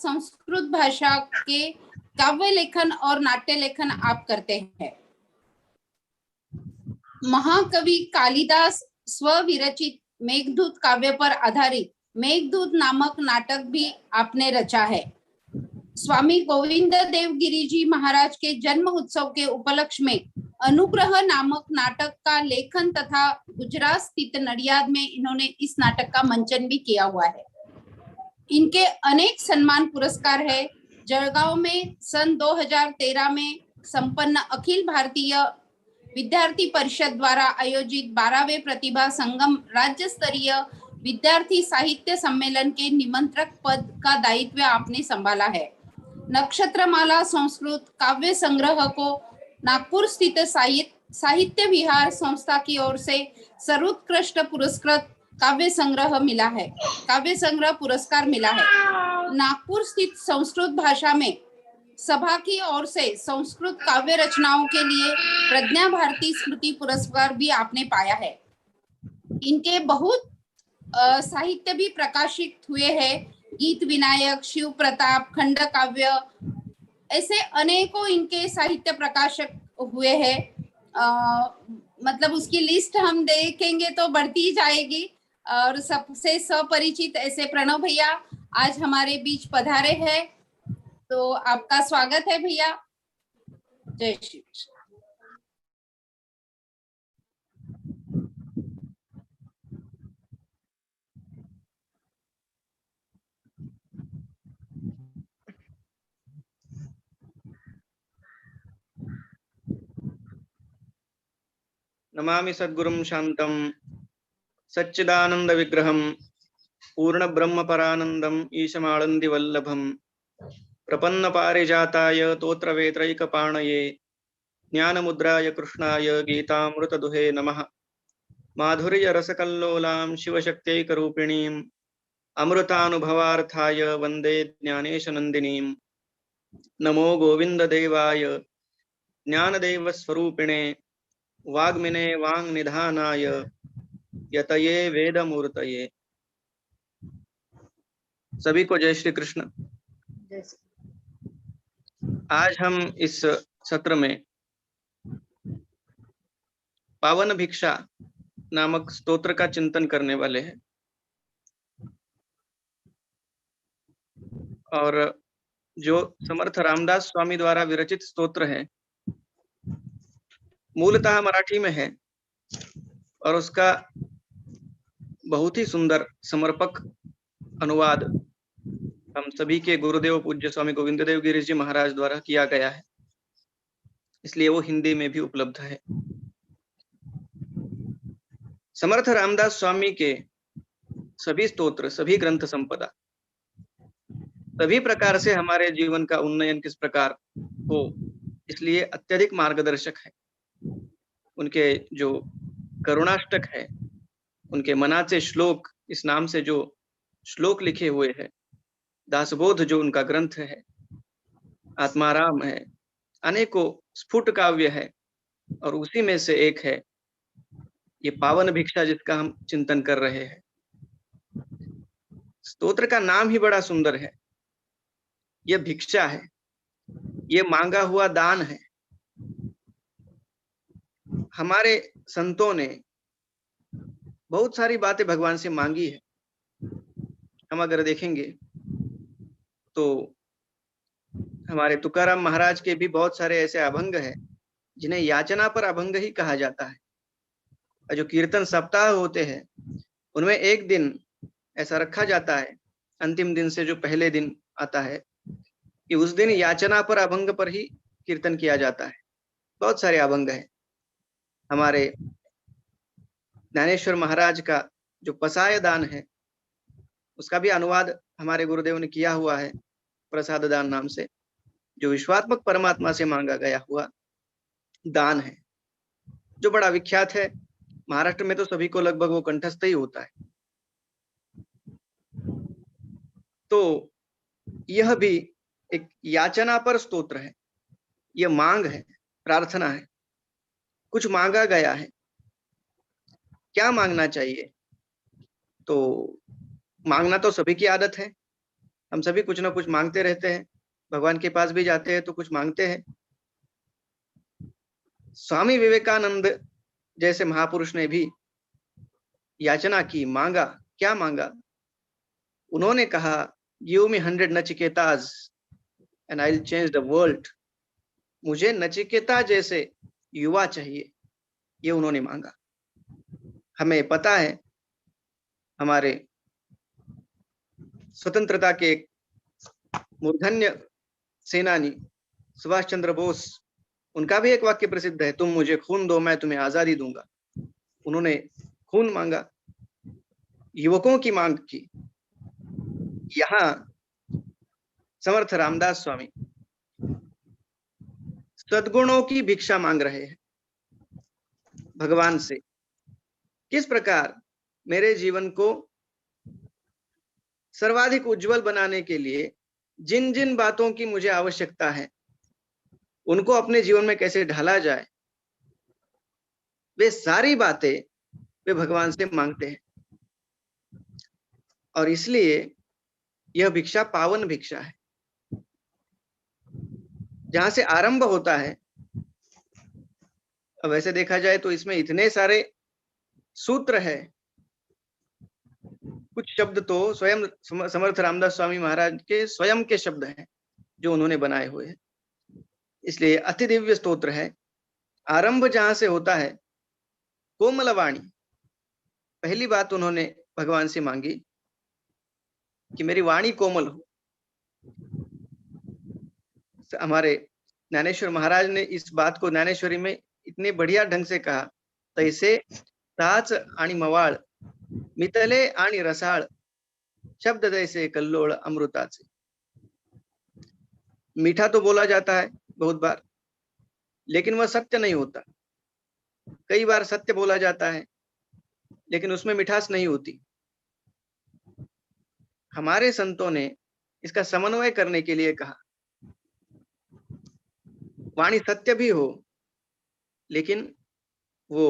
संस्कृत भाषा के काव्य लेखन और नाट्य लेखन आप करते हैं। महाकवि कालिदास स्वविरचित मेघदूत काव्य पर आधारित मेघदूत नामक नाटक भी आपने रचा है। स्वामी गोविंद देव गिरी जी महाराज के जन्म उत्सव के उपलक्ष्य में अनुग्रह नामक नाटक का लेखन तथा गुजरात स्थित नडियाद में इन्होंने इस नाटक का मंचन भी किया हुआ है। इनके अनेक सम्मान पुरस्कार है। जलगांव में सन 2013 में संपन्न अखिल भारतीय विद्यार्थी परिषद द्वारा आयोजित 12वें प्रतिभा संगम राज्य स्तरीय विद्यार्थी साहित्य सम्मेलन के निमंत्रक पद का दायित्व आपने संभाला है। नक्षत्रमाला संस्कृत काव्य संग्रह को नागपुर स्थित साहित्य विहार संस्था की ओर से सर्वोत्कृष्ट पुरस्कृत काव्य संग्रह पुरस्कार मिला है। नागपुर स्थित संस्कृत भाषा में सभा की ओर से संस्कृत काव्य रचनाओं के लिए प्रज्ञा भारती स्मृति पुरस्कार भी आपने पाया है। इनके बहुत साहित्य भी प्रकाशित हुए हैं। गीत विनायक, शिव प्रताप, खंड काव्य, ऐसे अनेकों इनके साहित्य प्रकाशक हुए हैं। मतलब उसकी लिस्ट हम देखेंगे तो बढ़ती ही जाएगी। और सबसे सपरिचित ऐसे प्रणव भैया आज हमारे बीच पधारे हैं, तो आपका स्वागत है भैया। जय श्री कृष्ण। नमामि सद्गुरुं शांतं सच्चिदानंद विग्रहं पूर्ण ब्रह्म परानंदं ईशमानंदी वल्लभं प्रपन्न पारिजाताय तोत्र वेत्रैकपाणये ज्ञानमुद्राय कृष्णाय गीतामृत दुहे नमः। माधुर्य रसकल्लोलां शिवशक्त्यैकरूपिणीं अमृतानुभवार्थाय वंदे ज्ञानेश नंदिनीं। नमो गोविंद देवाय ज्ञानदेव स्वरूपिणे वाग्मिने वांग निधानाय यतये वेद मूर्तये। सभी को जय श्री कृष्ण। आज हम इस सत्र में पावन भिक्षा नामक स्तोत्र का चिंतन करने वाले हैं। और जो समर्थ रामदास स्वामी द्वारा विरचित स्तोत्र है, मूलतः मराठी में है और उसका बहुत ही सुंदर समर्पक अनुवाद हम सभी के गुरुदेव पूज्य स्वामी गोविंद देव गिरी जी महाराज द्वारा किया गया है, इसलिए वो हिंदी में भी उपलब्ध है। समर्थ रामदास स्वामी के सभी स्तोत्र, सभी ग्रंथ संपदा सभी प्रकार से हमारे जीवन का उन्नयन किस प्रकार हो, इसलिए अत्यधिक मार्गदर्शक है। उनके जो करुणाष्टक है, उनके मनाचे श्लोक इस नाम से जो श्लोक लिखे हुए हैं, दासबोध जो उनका ग्रंथ है, आत्माराम है, अनेकों स्फुट काव्य है और उसी में से एक है ये पावन भिक्षा जिसका हम चिंतन कर रहे हैं। स्तोत्र का नाम ही बड़ा सुंदर है। यह भिक्षा है, ये मांगा हुआ दान है। हमारे संतों ने बहुत सारी बातें भगवान से मांगी है। हम अगर देखेंगे तो हमारे तुकाराम महाराज के भी बहुत सारे ऐसे अभंग हैं जिन्हें याचना पर अभंग ही कहा जाता है। और जो कीर्तन सप्ताह होते हैं उनमें एक दिन ऐसा रखा जाता है, अंतिम दिन से जो पहले दिन आता है, कि उस दिन याचना पर अभंग पर ही कीर्तन किया जाता है। बहुत सारे अभंग हैं। हमारे ज्ञानेश्वर महाराज का जो पसाय दान है उसका भी अनुवाद हमारे गुरुदेव ने किया हुआ है, प्रसाद दान नाम से, जो विश्वात्मक परमात्मा से मांगा गया हुआ दान है, जो बड़ा विख्यात है। महाराष्ट्र में तो सभी को लगभग वो कंठस्थ ही होता है। तो यह भी एक याचना पर स्तोत्र है। यह मांग है, प्रार्थना है, कुछ मांगा गया है। क्या मांगना चाहिए? तो मांगना तो सभी की आदत है, हम सभी कुछ ना कुछ मांगते रहते हैं, भगवान के पास भी जाते हैं तो कुछ मांगते हैं। स्वामी विवेकानंद जैसे महापुरुष ने भी याचना की, मांगा। क्या मांगा? उन्होंने कहा, give me 100 Nachiketas and I will change the world. मुझे नचिकेता जैसे युवा चाहिए, ये उन्होंने मांगा। हमें पता है हमारे स्वतंत्रता के मूर्धन्य सेनानी सुभाष चंद्र बोस, उनका भी एक वाक्य प्रसिद्ध है, तुम मुझे खून दो मैं तुम्हें आजादी दूंगा। उन्होंने खून मांगा, युवकों की मांग की। यहाँ समर्थ रामदास स्वामी सद्गुणों की भिक्षा मांग रहे हैं भगवान से। किस प्रकार मेरे जीवन को सर्वाधिक उज्जवल बनाने के लिए जिन जिन बातों की मुझे आवश्यकता है, उनको अपने जीवन में कैसे ढाला जाए, वे सारी बातें वे भगवान से मांगते हैं। और इसलिए यह भिक्षा पावन भिक्षा है। जहां से आरंभ होता है, अब वैसे देखा जाए तो इसमें इतने सारे सूत्र है, कुछ शब्द तो स्वयं समर्थ रामदास स्वामी महाराज के स्वयं के शब्द हैं जो उन्होंने बनाए हुए हैं। इसलिए अति दिव्य स्तोत्र है। आरंभ जहां से होता है, कोमलवाणी, पहली बात उन्होंने भगवान से मांगी कि मेरी वाणी कोमल हो। हमारे ज्ञानेश्वर महाराज ने इस बात को ज्ञानेश्वरी में इतने बढ़िया ढंग से कहा, तैसे साच आणि मवाळ मितले आणि रसाळ शब्द जैसे कल्लोळ अमृताचे। मीठा तो बोला जाता है बहुत बार, लेकिन वह सत्य नहीं होता। कई बार सत्य बोला जाता है, लेकिन उसमें मिठास नहीं होती। हमारे संतों ने इसका समन्वय करने के लिए कहा, वाणी सत्य भी हो, लेकिन वो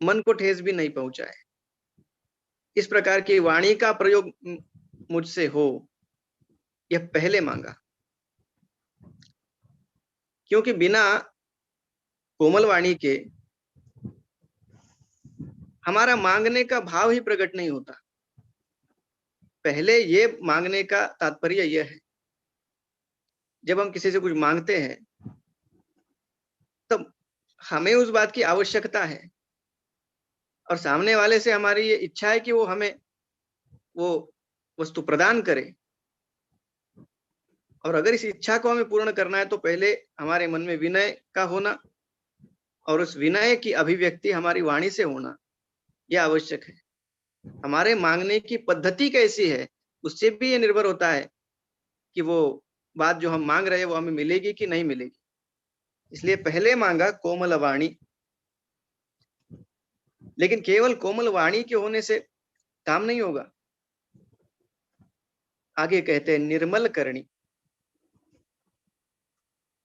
मन को ठेस भी नहीं पहुंचाए। इस प्रकार की वाणी का प्रयोग मुझसे हो, यह पहले मांगा। क्योंकि बिना कोमल वाणी के हमारा मांगने का भाव ही प्रकट नहीं होता। पहले ये मांगने का तात्पर्य यह है, जब हम किसी से कुछ मांगते हैं तब हमें उस बात की आवश्यकता है और सामने वाले से हमारी ये इच्छा है कि वो हमें वो वस्तु प्रदान करे। और अगर इस इच्छा को हमें पूर्ण करना है तो पहले हमारे मन में विनय का होना और उस विनय की अभिव्यक्ति हमारी वाणी से होना, यह आवश्यक है। हमारे मांगने की पद्धति कैसी है, उससे भी ये निर्भर होता है कि वो बात जो हम मांग रहे हैं वो हमें मिलेगी कि नहीं मिलेगी। इसलिए पहले मांगा कोमल वाणी। लेकिन केवल कोमल वाणी के होने से काम नहीं होगा। आगे कहते हैं निर्मल करणी।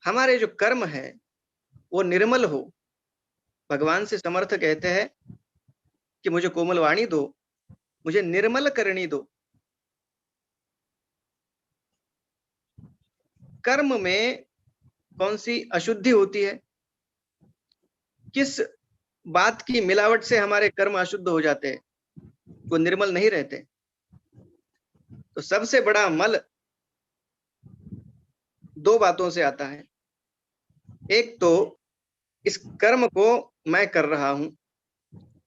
हमारे जो कर्म है वो निर्मल हो। भगवान से समर्थ कहते हैं कि मुझे कोमल वाणी दो, मुझे निर्मल करणी दो। कर्म में कौन सी अशुद्धि होती है, किस बात की मिलावट से हमारे कर्म अशुद्ध हो जाते हैं, वो निर्मल नहीं रहते। तो सबसे बड़ा मल दो बातों से आता है। एक तो इस कर्म को मैं कर रहा हूं,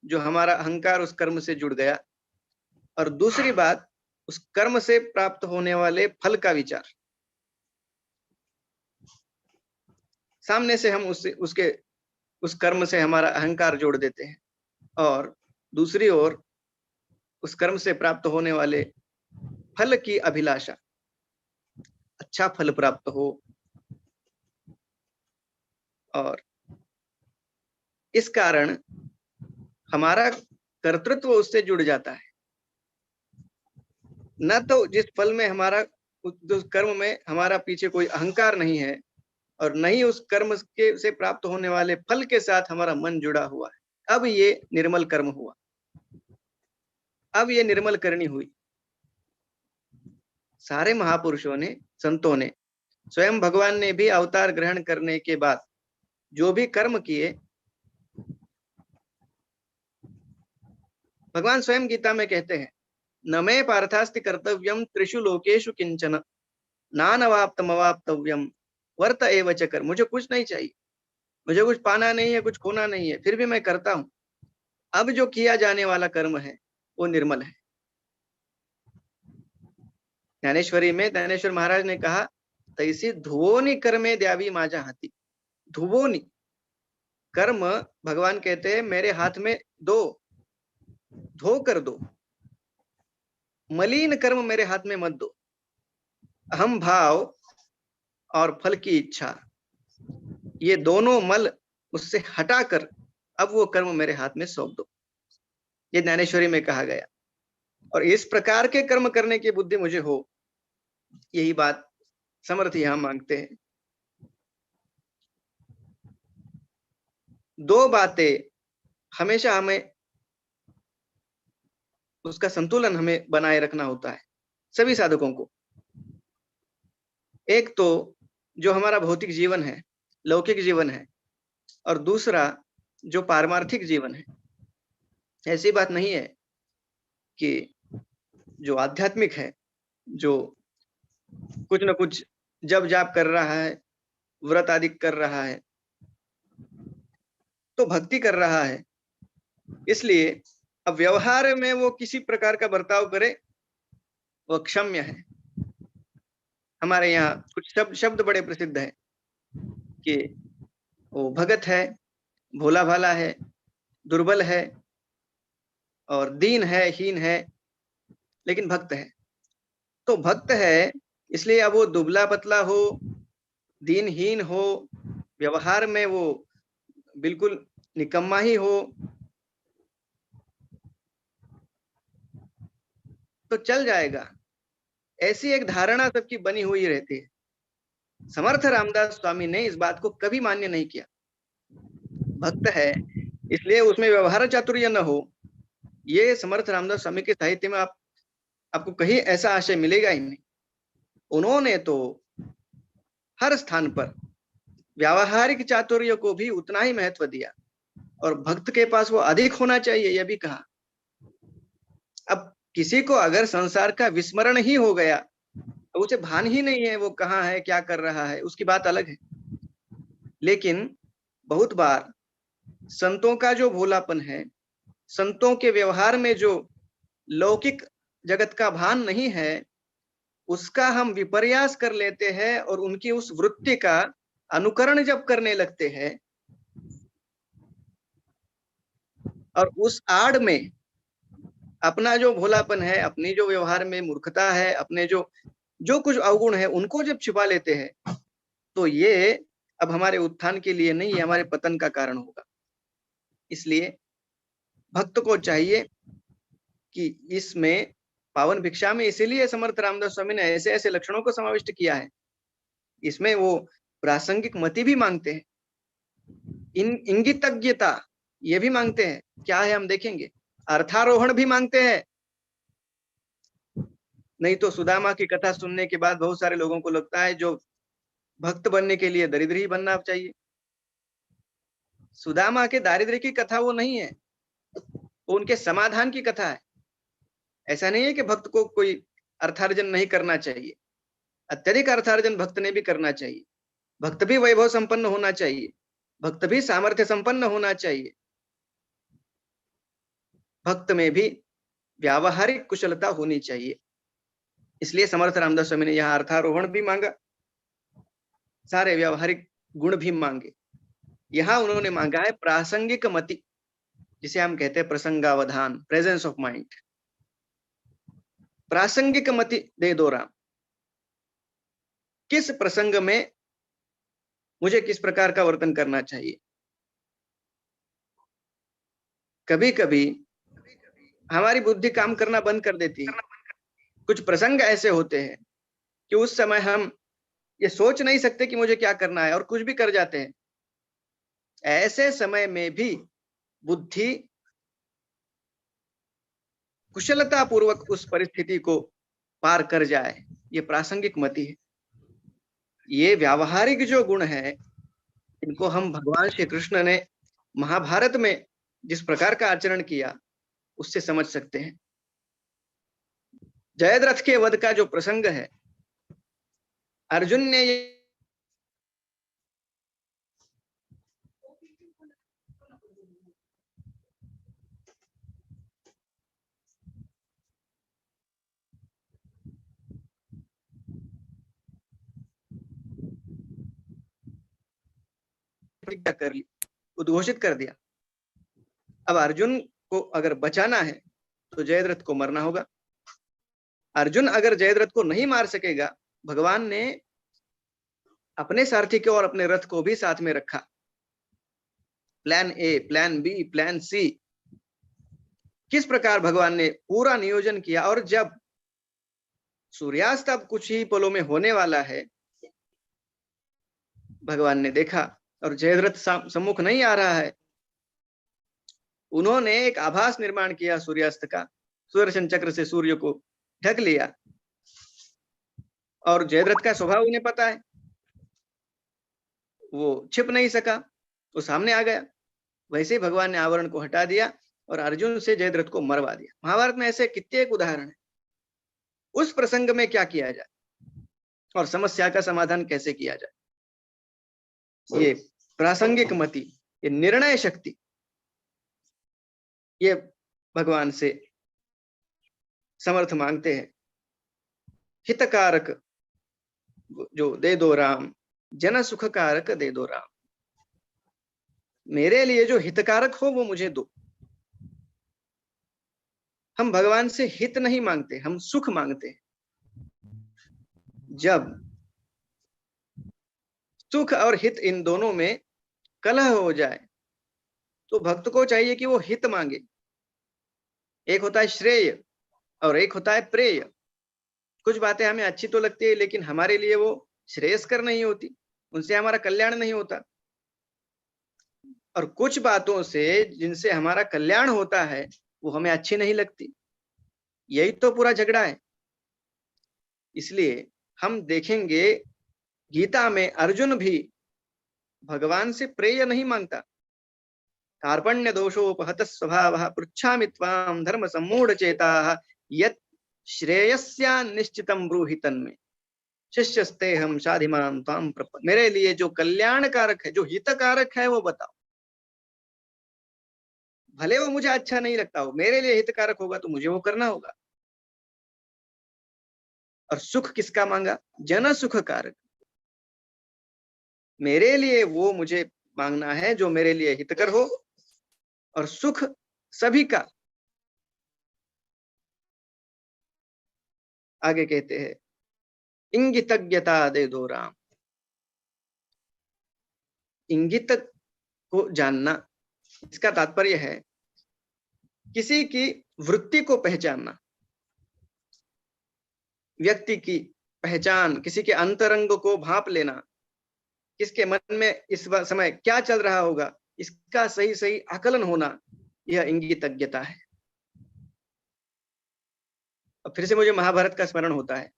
जो हमारा अहंकार उस कर्म से जुड़ गया, और दूसरी बात उस कर्म से प्राप्त होने वाले फल का विचार। सामने से हम उसके उस कर्म से हमारा अहंकार जोड़ देते हैं और दूसरी ओर उस कर्म से प्राप्त होने वाले फल की अभिलाषा, अच्छा फल प्राप्त हो। और इस कारण हमारा कर्तृत्व उससे जुड़ जाता है। न तो जिस फल में हमारा, उस कर्म में हमारा पीछे कोई अहंकार नहीं है और नहीं उस कर्म के से प्राप्त होने वाले फल के साथ हमारा मन जुड़ा हुआ है। अब ये निर्मल कर्म हुआ, अब ये निर्मल करनी हुई। सारे महापुरुषों ने, संतों ने, स्वयं भगवान ने भी अवतार ग्रहण करने के बाद जो भी कर्म किए, भगवान स्वयं गीता में कहते हैं, न मे पार्थास्ति कर्तव्यम त्रिषु लोकेषु किंचन नानवाप्तम अवाप्तव्यम वर्त एव च कर। मुझे कुछ नहीं चाहिए, मुझे कुछ पाना नहीं है, कुछ खोना नहीं है, फिर भी मैं करता हूं। अब जो किया जाने वाला कर्म है वो निर्मल है। ज्ञानेश्वरी में ज्ञानेश्वर महाराज ने कहा, तैसी धुवोनी कर्मे द्यावी माजा हाथी। धुवोनी कर्म भगवान कहते हैं मेरे हाथ में दो, धो कर दो, मलिन कर्म मेरे हाथ में मत दो। अहम भाव और फल की इच्छा, ये दोनों मल उससे हटाकर अब वो कर्म मेरे हाथ में सौंप दो। ये ज्ञानेश्वरी में कहा गया। और इस प्रकार के कर्म करने की बुद्धि मुझे हो, यही बात समर्थ यहां मांगते हैं। दो बातें हमेशा हमें उसका संतुलन हमें बनाए रखना होता है सभी साधकों को। एक तो जो हमारा भौतिक जीवन है, लौकिक जीवन है, और दूसरा जो पारमार्थिक जीवन है। ऐसी बात नहीं है कि जो आध्यात्मिक है, जो कुछ न कुछ जप जाप कर रहा है, व्रत आदि कर रहा है, तो भक्ति कर रहा है, इसलिए अब व्यवहार में वो किसी प्रकार का बर्ताव करे वो क्षम्य है। हमारे यहाँ कुछ शब्द बड़े प्रसिद्ध है कि वो भगत है, भोला भाला है, दुर्बल है और दीन है, हीन है, लेकिन भक्त है। तो भक्त है इसलिए अब वो दुबला पतला हो, दीनहीन हो, व्यवहार में वो बिल्कुल निकम्मा ही हो, तो चल जाएगा, ऐसी एक धारणा सबकी बनी हुई रहती है। समर्थ रामदास स्वामी ने इस बात को कभी मान्य नहीं किया। भक्त है इसलिए उसमें व्यवहार चातुर्य न हो, ये समर्थ रामदास स्वामी के साहित्य में आपको कहीं ऐसा आशय मिलेगा ही नहीं। उन्होंने तो हर स्थान पर व्यावहारिक चातुर्य को भी उतना ही महत्व दिया और भक्त के पास वो अधिक होना चाहिए यह भी कहा। अब किसी को अगर संसार का विस्मरण ही हो गया, तो उसे भान ही नहीं है वो कहाँ है, क्या कर रहा है, उसकी बात अलग है। लेकिन बहुत बार संतों का जो भोलापन है, संतों के व्यवहार में जो लौकिक जगत का भान नहीं है, उसका हम विपर्यास कर लेते हैं और उनकी उस वृत्ति का अनुकरण जब करने लगते हैं और उस आड़ में अपना जो भोलापन है, अपनी जो व्यवहार में मूर्खता है, अपने जो कुछ अवगुण है, उनको जब छिपा लेते हैं, तो ये अब हमारे उत्थान के लिए नहीं, हमारे पतन का कारण होगा। इसलिए भक्त को चाहिए कि इसमें पावन भिक्षा में इसीलिए समर्थ रामदास स्वामी ने ऐसे ऐसे लक्षणों को समाविष्ट किया है। इसमें वो प्रासंगिक मति भी मांगते हैं, इंगितज्ञता ये भी मांगते हैं। क्या है हम देखेंगे। अर्थारोहण भी मांगते हैं। नहीं तो सुदामा की कथा सुनने के बाद बहुत सारे लोगों को लगता है जो भक्त बनने के लिए दरिद्र ही बनना चाहिए। सुदामा के दारिद्र्य की कथा वो नहीं है, वो उनके समाधान की कथा है। ऐसा नहीं है कि भक्त को कोई अर्थार्जन नहीं करना चाहिए, अत्यधिक अर्थार्जन भक्त ने भी करना चाहिए। भक्त भी वैभव संपन्न होना चाहिए, भक्त भी सामर्थ्य संपन्न होना चाहिए। भक्त में भी व्यावहारिक कुशलता होनी चाहिए। इसलिए समर्थ रामदास स्वामी ने यहाँ अर्थारोहण भी मांगा, सारे व्यावहारिक गुण भी मांगे। यहाँ उन्होंने मांगा है प्रासंगिक मति, जिसे हम कहते हैं प्रसंगावधान, प्रेजेंस ऑफ माइंड। प्रासंगिक मति दे दो राम, किस प्रसंग में मुझे किस प्रकार का वर्तन करना चाहिए। कभी कभी हमारी बुद्धि काम करना बंद कर देती है। कुछ प्रसंग ऐसे होते हैं कि उस समय हम ये सोच नहीं सकते कि मुझे क्या करना है और कुछ भी कर जाते हैं। ऐसे समय में भी बुद्धि कुशलता पूर्वक उस परिस्थिति को पार कर जाए, ये प्रासंगिक मति है। ये व्यावहारिक जो गुण है, इनको हम भगवान श्री कृष्ण ने महाभारत में जिस प्रकार का आचरण किया उससे समझ सकते हैं। जयद्रथ के वध का जो प्रसंग है, अर्जुन ने ये प्रतिज्ञा कर ली, उद्घोषित कर दिया। अब अर्जुन को अगर बचाना है तो जयद्रथ को मरना होगा। अर्जुन अगर जयद्रथ को नहीं मार सकेगा, भगवान ने अपने सारथी को और अपने रथ को भी साथ में रखा। Plan A, plan B, plan C, किस प्रकार भगवान ने पूरा नियोजन किया। और जब सूर्यास्त अब कुछ ही पलों में होने वाला है, भगवान ने देखा और जयद्रथ सम्मुख नहीं आ रहा है, उन्होंने एक आभास निर्माण किया सूर्यास्त का, सुदर्शन चक्र से सूर्य को ढक लिया। और जयद्रथ का स्वभाव उन्हें पता है, वो छिप नहीं सका, वो सामने आ गया। वैसे ही भगवान ने आवरण को हटा दिया और अर्जुन से जयद्रथ को मरवा दिया। महाभारत में ऐसे कितने उदाहरण है। उस प्रसंग में क्या किया जाए और समस्या का समाधान कैसे किया जाए, ये प्रासंगिक मति, ये निर्णय शक्ति, ये भगवान से समर्थ मांगते हैं। हितकारक जो दे दो राम, जन सुख कारक दे दो राम। मेरे लिए जो हितकारक हो वो मुझे दो। हम भगवान से हित नहीं मांगते, हम सुख मांगते हैं। जब सुख और हित इन दोनों में कलह हो जाए तो भक्त को चाहिए कि वो हित मांगे। एक होता है श्रेय और एक होता है प्रेय। कुछ बातें हमें अच्छी तो लगती है लेकिन हमारे लिए वो श्रेयस्कर नहीं होती, उनसे हमारा कल्याण नहीं होता। और कुछ बातों से जिनसे हमारा कल्याण होता है वो हमें अच्छी नहीं लगती। यही तो पूरा झगड़ा है। इसलिए हम देखेंगे गीता में अर्जुन भी भगवान से प्रेय नहीं मांगता। कार्पण्य दोषोपहत स्वभावः पृच्छामि त्वां धर्म सम्मूढ़ चेताः यत् श्रेयस्या निश्चितम ब्रूहि तन्मे शिष्यस्ते हम शाधिमां त्वां प्रपन्ने। मेरे लिए जो कल्याणकारक है, जो हितकारक है वो बताओ। भले वो मुझे अच्छा नहीं लगता हो, मेरे लिए हितकारक होगा तो मुझे वो करना होगा। और सुख किसका मांगा? जन सुख कारक। मेरे लिए वो मुझे मांगना है जो मेरे लिए हितकर हो और सुख सभी का। आगे कहते हैं इंगितज्ञता दे दो राम। इंगित को जानना, इसका तात्पर्य है किसी की वृत्ति को पहचानना, व्यक्ति की पहचान, किसी के अंतरंग को भांप लेना, किसके मन में इस समय क्या चल रहा होगा इसका सही सही आकलन होना, यह इंगितज्ञता है। अब फिर से मुझे महाभारत का स्मरण होता है।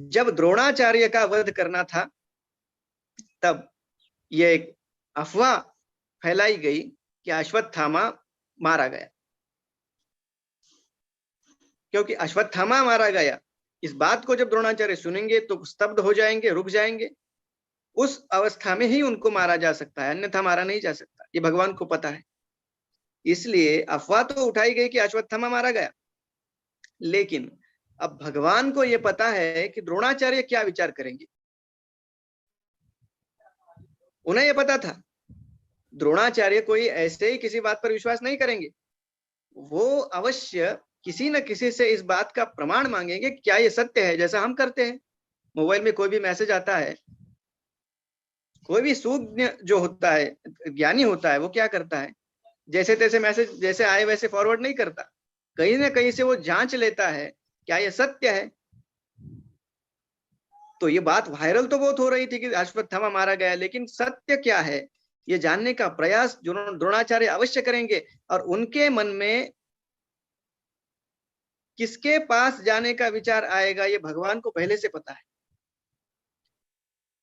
जब द्रोणाचार्य का वध करना था तब यह एक अफवाह फैलाई गई कि अश्वत्थामा मारा गया। क्योंकि अश्वत्थामा मारा गया, इस बात को जब द्रोणाचार्य सुनेंगे तो स्तब्ध हो जाएंगे, रुक जाएंगे। उस अवस्था में ही उनको मारा जा सकता है, अन्यथा मारा नहीं जा सकता, ये भगवान को पता है। इसलिए अफवाह तो उठाई गई कि अश्वत्थामा मारा गया, लेकिन अब भगवान को यह पता है कि द्रोणाचार्य क्या विचार करेंगे। उन्हें यह पता था द्रोणाचार्य कोई ऐसे ही किसी बात पर विश्वास नहीं करेंगे, वो अवश्य किसी न किसी से इस बात का प्रमाण मांगेंगे क्या ये सत्य है। जैसा हम करते हैं, मोबाइल में कोई भी मैसेज आता है, कोई भी सूज्ञ जो होता है, ज्ञानी होता है, वो क्या करता है, जैसे तैसे मैसेज जैसे आए वैसे फॉरवर्ड नहीं करता, कहीं ना कहीं से वो जांच लेता है क्या ये सत्य है। तो ये बात वायरल तो बहुत हो रही थी कि अश्वत्थामा मारा गया, लेकिन सत्य क्या है ये जानने का प्रयास द्रोणाचार्य अवश्य करेंगे। और उनके मन में किसके पास जाने का विचार आएगा ये भगवान को पहले से पता है।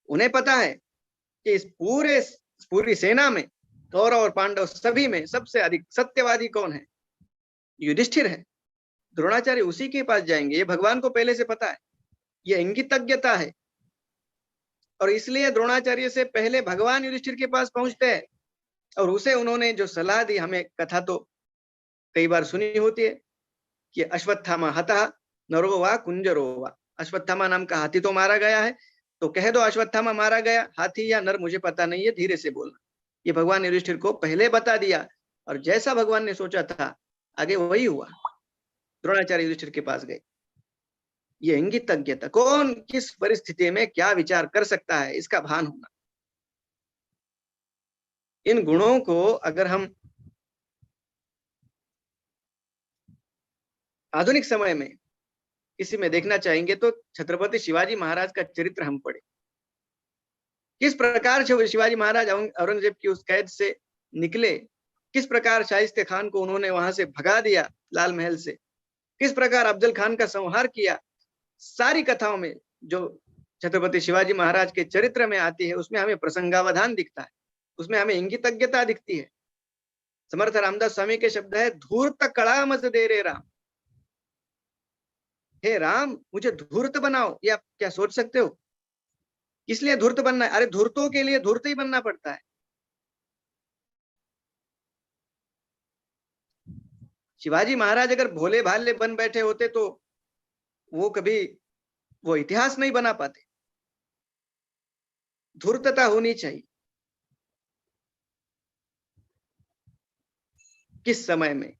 उन्हें पता है कि इस पूरी सेना में, कौरव और पांडव सभी में सबसे अधिक सत्यवादी कौन है? युधिष्ठिर है। द्रोणाचार्य उसी के पास जाएंगे, ये भगवान को पहले से पता है। ये इंगितज्ञता है, और इसलिए द्रोणाचार्य से पहले भगवान युधिष्ठिर के पास पहुंचते हैं। और उसे उन्होंने जो सलाह दी, हमें कथा तो कई बार सुनी होती है कि अश्वत्थामा हतः नरो वा कुंजरो वा। अश्वत्थामा नाम का हाथी तो मारा गया है, तो कह दो अश्वत्थामा मारा गया, हाथी या नर मुझे पता नहीं है, धीरे से बोलना। ये भगवान युधिष्ठिर को पहले बता दिया, और जैसा भगवान ने सोचा था आगे वही हुआ। द्रोणाचार्य युधिष्ठिर के पास गए। ये इंगितज्ञता, कौन किस परिस्थिति में क्या विचार कर सकता है, इसका भान होना। इन गुणों को अगर हम आधुनिक समय में किसी में देखना चाहेंगे तो छत्रपति शिवाजी महाराज का चरित्र हम पढ़े। किस प्रकार से शिवाजी महाराज औरंगजेब की उस कैद से निकले, किस प्रकार शाइस्ते खान को उन्होंने वहां से भगा दिया लाल महल से, किस प्रकार अफजल खान का संहार किया, सारी कथाओं में जो छत्रपति शिवाजी महाराज के चरित्र में आती है उसमें हमें प्रसंगावधान दिखता है, उसमें हमें इंगितज्ञता दिखती है। समर्थ रामदास स्वामी के शब्द है, धूर्त कड़ा मत दे रे राम। हे राम मुझे धूर्त बनाओ। ये आप क्या सोच सकते हो? इसलिए धूर्त बनना है? अरे धूर्तों के लिए धूर्त ही बनना पड़ता है। शिवाजी महाराज अगर भोले भाले बन बैठे होते तो वो कभी वो इतिहास नहीं बना पाते। धूर्तता होनी चाहिए। किस समय में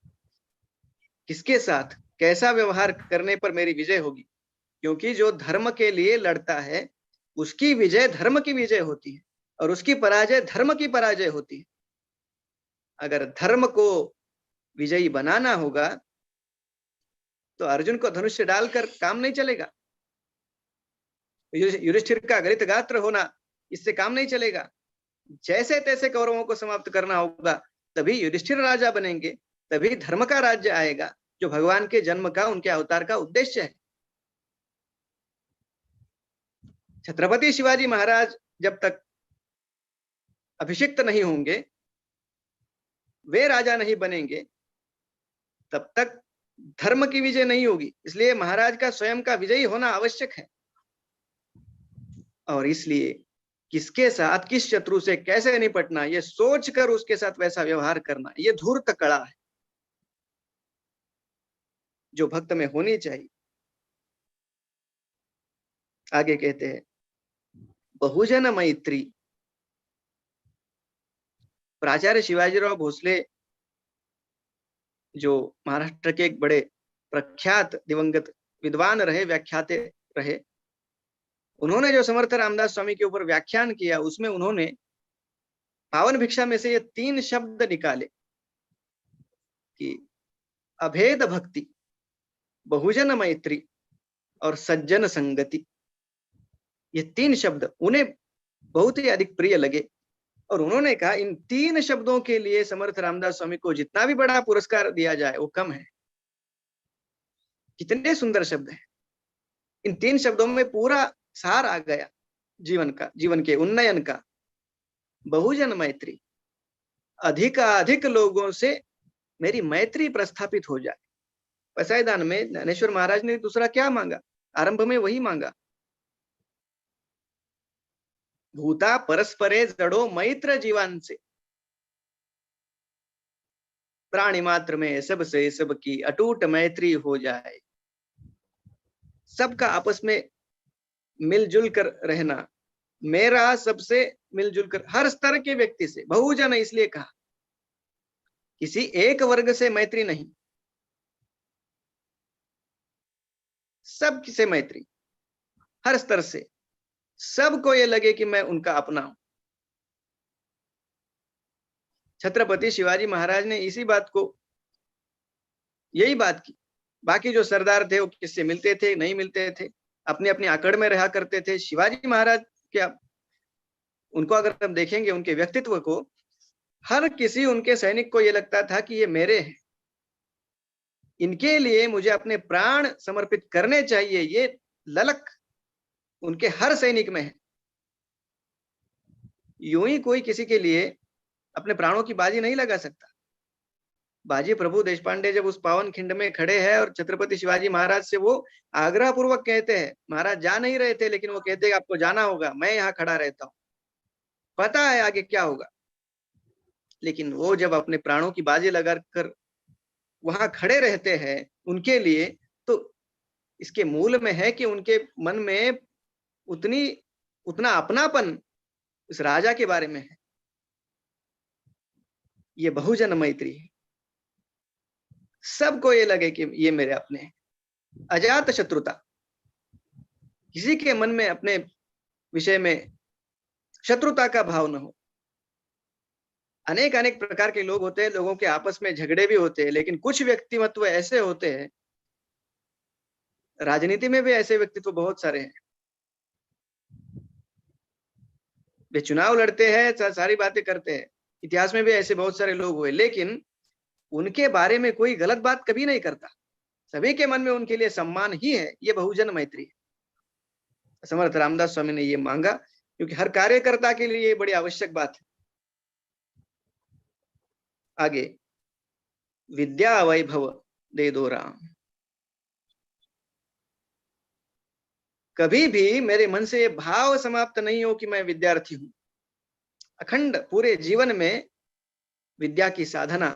किसके साथ कैसा व्यवहार करने पर मेरी विजय होगी, क्योंकि जो धर्म के लिए लड़ता है उसकी विजय धर्म की विजय होती है, और उसकी पराजय धर्म की पराजय होती है। अगर धर्म को विजयी बनाना होगा तो अर्जुन को धनुष डालकर काम नहीं चलेगा। युधिष्ठिर का गलित गात्र होना, इससे काम नहीं चलेगा। जैसे तैसे कौरवों को समाप्त करना होगा, तभी युधिष्ठिर राजा बनेंगे, तभी धर्म का राज्य आएगा, जो भगवान के जन्म का, उनके अवतार का उद्देश्य है। छत्रपति शिवाजी महाराज जब तक अभिषिक्त नहीं होंगे, वे राजा नहीं बनेंगे, तब तक धर्म की विजय नहीं होगी। इसलिए महाराज का स्वयं का विजयी होना आवश्यक है। और इसलिए किसके साथ, किस शत्रु से कैसे निपटना, यह सोचकर उसके साथ वैसा व्यवहार करना, यह धूर्त कला है जो भक्त में होनी चाहिए। आगे कहते हैं, बहुजन मैत्री। प्राचार्य शिवाजीराव भोसले जो महाराष्ट्र के एक बड़े प्रख्यात दिवंगत विद्वान रहे, व्याख्याते रहे, उन्होंने जो समर्थ रामदास स्वामी के ऊपर व्याख्यान किया, उसमें उन्होंने पावन भिक्षा में से ये 3 शब्द निकाले कि अभेद भक्ति, बहुजन मैत्री और सज्जन संगति। ये 3 शब्द उन्हें बहुत ही अधिक प्रिय लगे, और उन्होंने कहा इन 3 शब्दों के लिए समर्थ रामदास स्वामी को जितना भी बड़ा पुरस्कार दिया जाए वो कम है। कितने सुंदर शब्द हैं। इन 3 शब्दों में पूरा सार आ गया जीवन का, जीवन के उन्नयन का। बहुजन मैत्री, अधिकाधिक लोगों से मेरी मैत्री प्रस्थापित हो जाए। पसायदान में ज्ञानेश्वर महाराज ने दूसरा क्या मांगा? आरंभ में वही मांगा, भूता परस्परे जड़ो मैत्र जीवांसे, प्राणी मात्र में सबसे सबकी अटूट मैत्री हो जाए। सबका आपस में मिलजुल कर रहना, मेरा सबसे मिलजुल कर, हर स्तर के व्यक्ति से। बहुजन इसलिए कहा, किसी एक वर्ग से मैत्री नहीं, सब से मैत्री, हर स्तर से, सबको ये लगे कि मैं उनका अपना हूं। छत्रपति शिवाजी महाराज ने इसी बात को, यही बात की। बाकी जो सरदार थे वो किससे मिलते थे, नहीं मिलते थे, अपने अपनी आकड़ में रहा करते थे। शिवाजी महाराज क्या, उनको अगर हम देखेंगे, उनके व्यक्तित्व को, हर किसी उनके सैनिक को ये लगता था कि ये मेरे हैं। इनके लिए मुझे अपने प्राण समर्पित करने चाहिए, ये ललक उनके हर सैनिक में है। यूं ही कोई किसी के लिए अपने प्राणों की बाजी नहीं लगा सकता। बाजी प्रभु देशपांडे जब उस पावन खिंड में खड़े हैं और छत्रपति शिवाजी महाराज से वो आग्रह पूर्वक कहते हैं, महाराज जा नहीं रहे थे लेकिन वो कहते हैं आपको जाना होगा, मैं यहाँ खड़ा रहता हूँ, पता है आगे क्या होगा। लेकिन वो जब अपने प्राणों की बाजी लगा कर वहां खड़े रहते हैं उनके लिए, तो इसके मूल में है कि उनके मन में उतना अपनापन इस राजा के बारे में है। ये बहुजन मैत्री है, सबको ये लगे कि ये मेरे अपने हैं। अजात शत्रुता, किसी के मन में अपने विषय में शत्रुता का भाव न हो। अनेक अनेक प्रकार के लोग होते हैं, लोगों के आपस में झगड़े भी होते हैं, लेकिन कुछ व्यक्तित्व ऐसे होते हैं, राजनीति में भी ऐसे व्यक्तित्व बहुत सारे हैं, वे चुनाव लड़ते हैं, सारी बातें करते हैं, इतिहास में भी ऐसे बहुत सारे लोग हुए, लेकिन उनके बारे में कोई गलत बात कभी नहीं करता, सभी के मन में उनके लिए सम्मान ही है। ये बहुजन मैत्री है। समर्थ रामदास स्वामी ने ये मांगा क्योंकि हर कार्यकर्ता के लिए ये बड़ी आवश्यक बात है। आगे, विद्या वैभव दे दो राम। कभी भी मेरे मन से ये भाव समाप्त नहीं हो कि मैं विद्यार्थी हूं। अखंड पूरे जीवन में विद्या की साधना,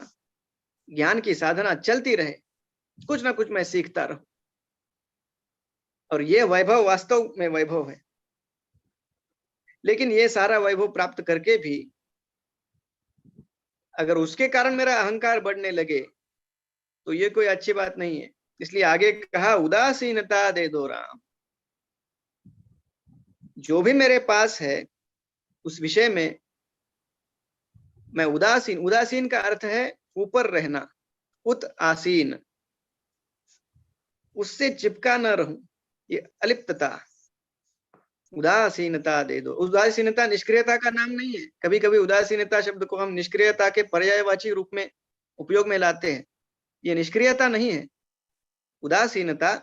ज्ञान की साधना चलती रहे, कुछ ना कुछ मैं सीखता रहूं। और ये वैभव वास्तव में वैभव है, लेकिन ये सारा वैभव प्राप्त करके भी अगर उसके कारण मेरा अहंकार बढ़ने लगे तो ये कोई अच्छी बात नहीं है। इसलिए आगे कहा, उदासीनता दे दो राम। जो भी मेरे पास है उस विषय में मैं उदासीन, उदासीन का अर्थ है ऊपर रहना, उत आसीन, उससे चिपका न रहूं, ये अलिप्तता, उदासीनता दे दो। उदासीनता निष्क्रियता का नाम नहीं है। कभी कभी उदासीनता शब्द को हम निष्क्रियता के पर्यायवाची रूप में उपयोग में लाते हैं, ये निष्क्रियता नहीं है। उदासीनता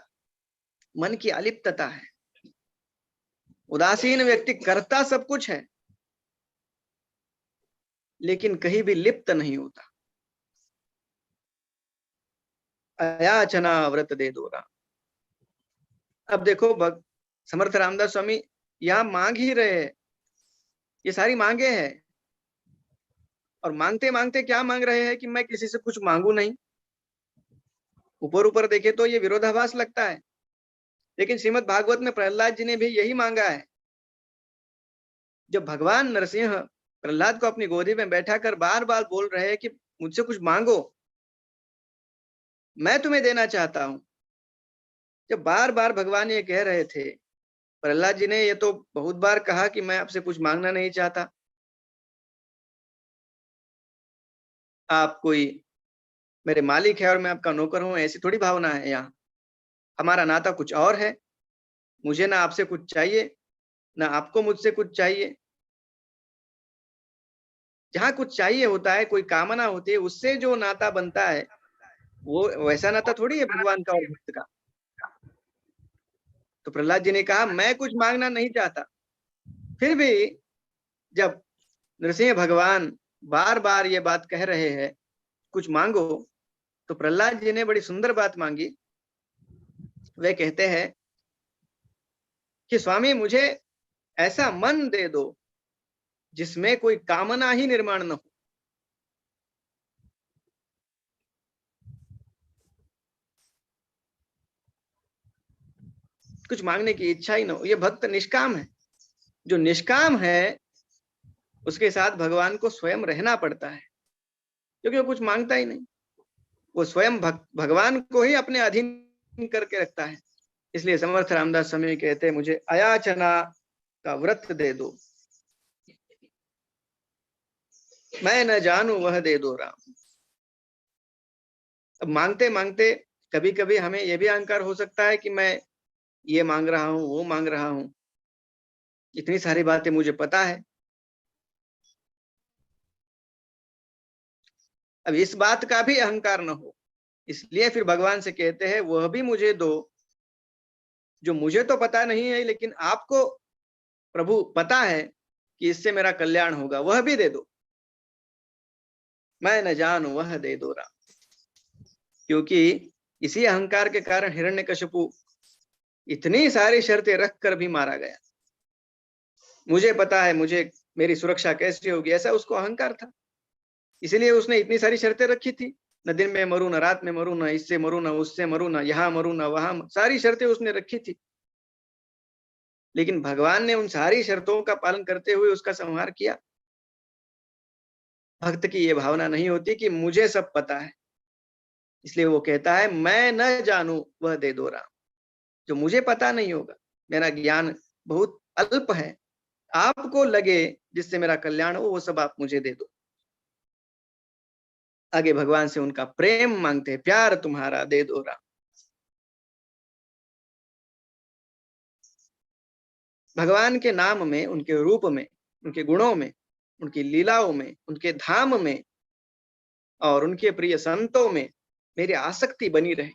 मन की अलिप्तता है। उदासीन व्यक्ति करता सब कुछ है लेकिन कहीं भी लिप्त नहीं होता। अयाचना व्रत दे दो राम। अब देखो समर्थ रामदास स्वामी यहां मांग ही रहे हैं, ये सारी मांगे हैं, और मांगते मांगते क्या मांग रहे हैं कि मैं किसी से कुछ मांगू नहीं। ऊपर ऊपर देखे तो ये विरोधाभास लगता है, लेकिन श्रीमद् भागवत में प्रहलाद जी ने भी यही मांगा है। जब भगवान नरसिंह प्रहलाद को अपनी गोदी में बैठाकर बार बार बोल रहे हैं कि मुझसे कुछ मांगो, मैं तुम्हें देना चाहता हूं, जब बार बार भगवान ये कह रहे थे, प्रहलाद जी ने ये तो बहुत बार कहा कि मैं आपसे कुछ मांगना नहीं चाहता, आप कोई मेरे मालिक है और मैं आपका नौकर हूं, ऐसी थोड़ी भावना है। यहाँ हमारा नाता कुछ और है, मुझे ना आपसे कुछ चाहिए ना आपको मुझसे कुछ चाहिए। जहाँ कुछ चाहिए होता है, कोई कामना होती है, उससे जो नाता बनता है वो वैसा नाता थोड़ी है भगवान का और भक्त का। तो प्रहलाद जी ने कहा मैं कुछ मांगना नहीं चाहता। फिर भी जब नरसिंह भगवान बार बार ये बात कह रहे हैं कुछ मांगो, तो प्रहलाद जी ने बड़ी सुंदर बात मांगी। वे कहते हैं कि स्वामी मुझे ऐसा मन दे दो जिसमें कोई कामना ही निर्माण न हो। कुछ मांगने की इच्छा ही न हो। ये भक्त निष्काम है। जो निष्काम है उसके साथ भगवान को स्वयं रहना पड़ता है, क्योंकि वो कुछ मांगता ही नहीं, वो स्वयं भगवान को ही अपने अधीन करके रखता है। इसलिए समर्थ रामदास स्वामी कहते हैं मुझे अयाचना का व्रत दे दो, मैं न जानू वह दे दो राम। अब मांगते मांगते कभी कभी हमें यह भी अहंकार हो सकता है कि मैं ये मांग रहा हूं, वो मांग रहा हूं, इतनी सारी बातें मुझे पता है। अब इस बात का भी अहंकार न हो इसलिए फिर भगवान से कहते हैं वह भी मुझे दो जो मुझे तो पता नहीं है, लेकिन आपको प्रभु पता है कि इससे मेरा कल्याण होगा, वह भी दे दो। मैं न जानू वह दे दो राम। क्योंकि इसी अहंकार के कारण हिरण्यकशिपु इतनी सारी शर्तें रख कर भी मारा गया। मुझे पता है, मुझे मेरी सुरक्षा कैसे होगी, ऐसा उसको अहंकार था। इसलिए उसने इतनी सारी शर्तें रखी थी, न दिन में मरू, न रात में मरू, न इससे मरू, न उससे मरू, न यहाँ मरू, न वहां, सारी शर्तें उसने रखी थी। लेकिन भगवान ने उन सारी शर्तों का पालन करते हुए उसका संहार किया। भक्त की ये भावना नहीं होती कि मुझे सब पता है, इसलिए वो कहता है मैं न जानू वह दे दो राम। जो मुझे पता नहीं होगा, मेरा ज्ञान बहुत अल्प है, आपको लगे जिससे मेरा कल्याण हो वो सब आप मुझे दे दो। आगे भगवान से उनका प्रेम मांगते हैं, प्यार तुम्हारा दे दो राम। भगवान के नाम में, उनके रूप में, उनके गुणों में, उनकी लीलाओं में, उनके धाम में और उनके प्रिय संतों में मेरी आसक्ति बनी रहे,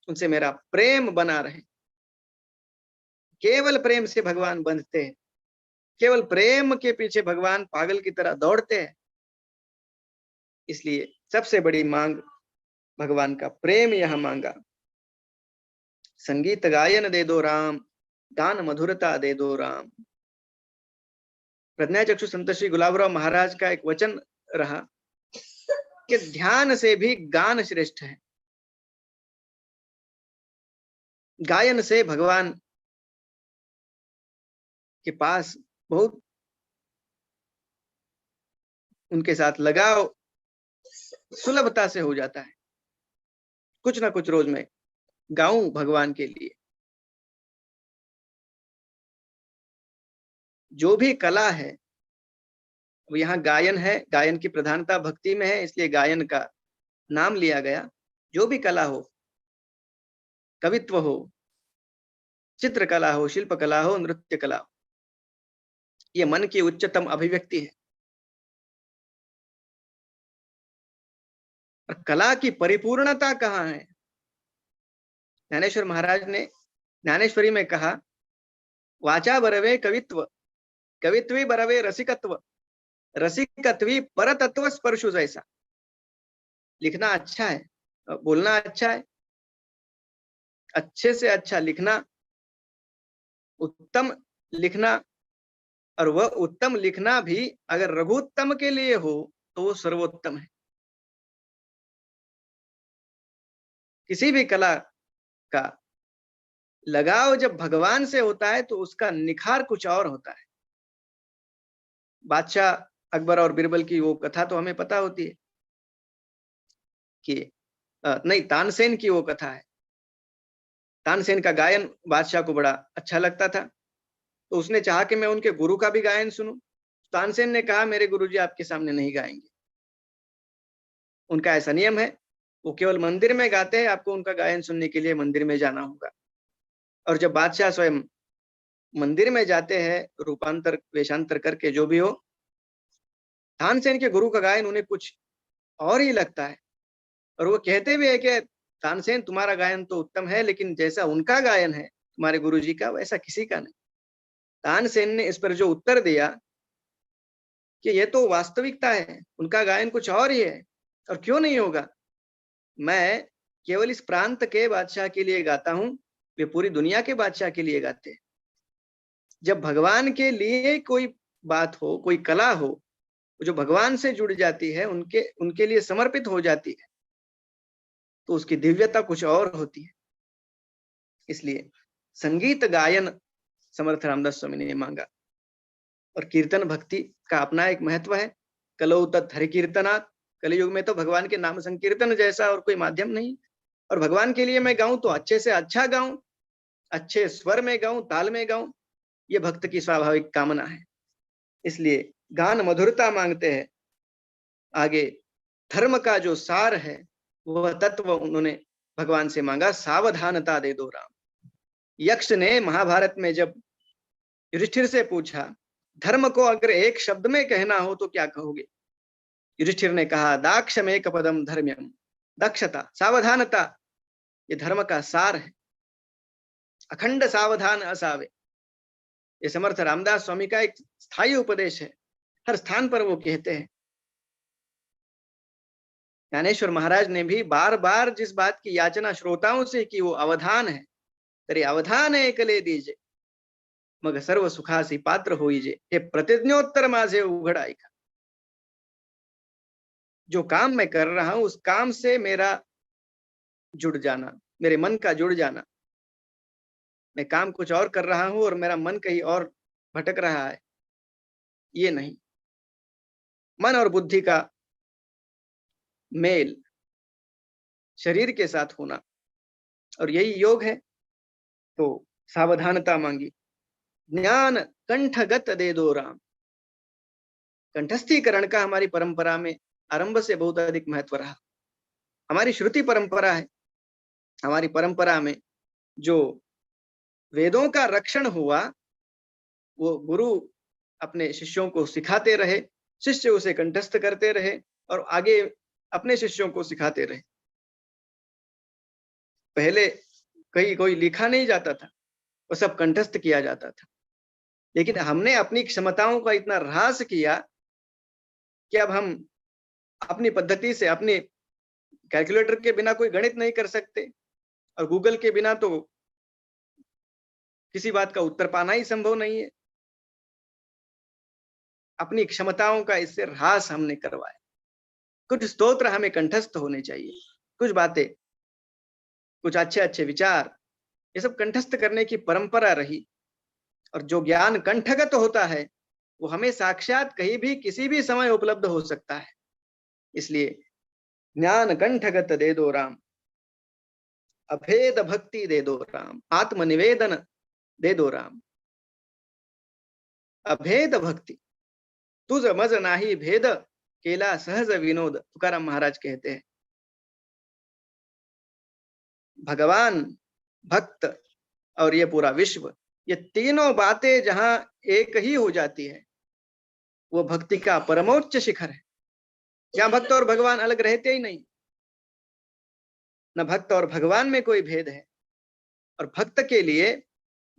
उनसे मेरा प्रेम बना रहे। केवल प्रेम से भगवान बंधते हैं, केवल प्रेम के पीछे भगवान पागल की तरह दौड़ते हैं। इसलिए सबसे बड़ी मांग भगवान का प्रेम यहां मांगा। संगीत गायन दे दो राम, गान मधुरता दे दो राम। प्रज्ञाचक्षु संत श्री गुलाबराव महाराज का एक वचन रहा कि ध्यान से भी गान श्रेष्ठ है। गायन से भगवान के पास बहुत उनके साथ लगाव सुलभता से हो जाता है। कुछ ना कुछ रोज मैं गाऊं भगवान के लिए। जो भी कला है वो यहाँ गायन है, गायन की प्रधानता भक्ति में है, इसलिए गायन का नाम लिया गया। जो भी कला हो, कवित्व हो, चित्रकला हो, शिल्पकला हो, नृत्य कला हो, ये मन की उच्चतम अभिव्यक्ति है। और कला की परिपूर्णता कहाँ है? ज्ञानेश्वर महाराज ने ज्ञानेश्वरी में कहा, वाचा बरवे कवित्व, कवित्वी बरवे रसिकत्व, रसिकत्वी परतत्व स्पर्शु जैसा। लिखना अच्छा है, बोलना अच्छा है, अच्छे से अच्छा लिखना, उत्तम लिखना, और वह उत्तम लिखना भी अगर रघुत्तम के लिए हो तो वो सर्वोत्तम है। किसी भी कला का लगाव जब भगवान से होता है तो उसका निखार कुछ और होता है। बादशाह अकबर और बीरबल की वो कथा तो हमें पता होती है कि नहीं, तानसेन की वो कथा है। तानसेन का गायन बादशाह को बड़ा अच्छा लगता था, तो उसने चाहा कि मैं उनके गुरु का भी गायन सुनूं। तानसेन ने कहा मेरे गुरुजी आपके सामने नहीं गाएंगे, उनका ऐसा नियम है, वो केवल मंदिर में गाते हैं, आपको उनका गायन सुनने के लिए मंदिर में जाना होगा। और जब बादशाह स्वयं मंदिर में जाते हैं, रूपांतर वेशांतर करके जो भी हो, तानसेन के गुरु का गायन उन्हें कुछ और ही लगता है। और वो कहते भी है कि तानसेन तुम्हारा गायन तो उत्तम है, लेकिन जैसा उनका गायन है तुम्हारे गुरुजी का, वैसा किसी का नहीं। तानसेन ने इस पर जो उत्तर दिया कि ये तो वास्तविकता है, उनका गायन कुछ और ही है, और क्यों नहीं होगा। मैं केवल इस प्रांत के बादशाह के लिए गाता हूं, वे पूरी दुनिया के बादशाह के लिए गाते हैं। जब भगवान के लिए कोई बात हो, कोई कला हो, जो भगवान से जुड़ जाती है, उनके लिए समर्पित हो जाती है, तो उसकी दिव्यता कुछ और होती है। इसलिए संगीत गायन समर्थ रामदास स्वामी ने मांगा। और कीर्तन भक्ति का अपना एक महत्व है। कलौ तत् हरि कीर्तनात्, कलयुग में तो भगवान के नाम संकीर्तन जैसा और कोई माध्यम नहीं। और भगवान के लिए मैं गाऊं तो अच्छे से अच्छा गाऊं, अच्छे स्वर में गाऊं, ताल में गाऊं, ये भक्त की स्वाभाविक कामना है। इसलिए गान मधुरता मांगते हैं। आगे धर्म का जो सार है वह तत्व उन्होंने भगवान से मांगा, सावधानता दे दो राम। यक्ष ने महाभारत में जब युधिष्ठिर से पूछा, धर्म को अगर एक शब्द में कहना हो तो क्या कहोगे? युधिष्ठिर ने कहा, दाक्षमेक पदम धर्म्यम, दक्षता, सावधानता, ये धर्म का सार है। अखंड सावधान असावे, ये समर्थ रामदास स्वामी का एक स्थायी उपदेश है, हर स्थान पर वो कहते हैं। ज्ञानेश्वर महाराज ने भी बार बार जिस बात की याचना श्रोताओं से की, वो अवधान है। तरी अवधान एकले दीजे, मग सर्व सुखासी पात्र होईजे, हे प्रतिज्ञोत्तर माझे उघड ऐका। जो काम मैं कर रहा हूं उस काम से मेरा जुड़ जाना, मेरे मन का जुड़ जाना। मैं काम कुछ और कर रहा हूं और मेरा मन कहीं और भटक रहा है, ये नहीं। मन और बुद्धि का मेल शरीर के साथ होना, और यही योग है। तो सावधानता मांगी। ज्ञान कंठगत दे दो राम, कंठस्थीकरण का हमारी परंपरा में आरंभ से बहुत अधिक महत्व रहा। हमारी श्रुति परंपरा है, हमारी परंपरा में जो वेदों का रक्षण हुआ, वो गुरु अपने शिष्यों को सिखाते रहे, शिष्य उसे कंठस्थ करते रहे और आगे अपने शिष्यों को सिखाते रहे। पहले कहीं कोई लिखा नहीं जाता था, वो सब कंठस्थ किया जाता था। लेकिन हमने अपनी क्षमताओं का इतना ह्रास किया कि अब हम अपनी पद्धति से, अपने कैलकुलेटर के बिना कोई गणित नहीं कर सकते, और गूगल के बिना तो किसी बात का उत्तर पाना ही संभव नहीं है। अपनी क्षमताओं का इससे ह्रास हमने करवाया। कुछ स्तोत्र हमें कंठस्थ होने चाहिए, कुछ बातें, कुछ अच्छे अच्छे विचार, ये सब कंठस्थ करने की परंपरा रही। और जो ज्ञान कंठगत होता है वो हमें साक्षात कहीं भी किसी भी समय उपलब्ध हो सकता है। इसलिए ज्ञान कंठगत दे दो राम, अभेद भक्ति दे दो राम, आत्मनिवेदन दे दो राम। अभेद भक्ति, तुझ मज नाही भेद, केला सहज विनोद, तुकाराम महाराज कहते हैं। भगवान, भक्त और ये पूरा विश्व, ये तीनों बातें जहां एक ही हो जाती है, वो भक्ति का परमोच्च शिखर है। यहाँ भक्त और भगवान अलग रहते ही नहीं, न भक्त और भगवान में कोई भेद है, और भक्त के लिए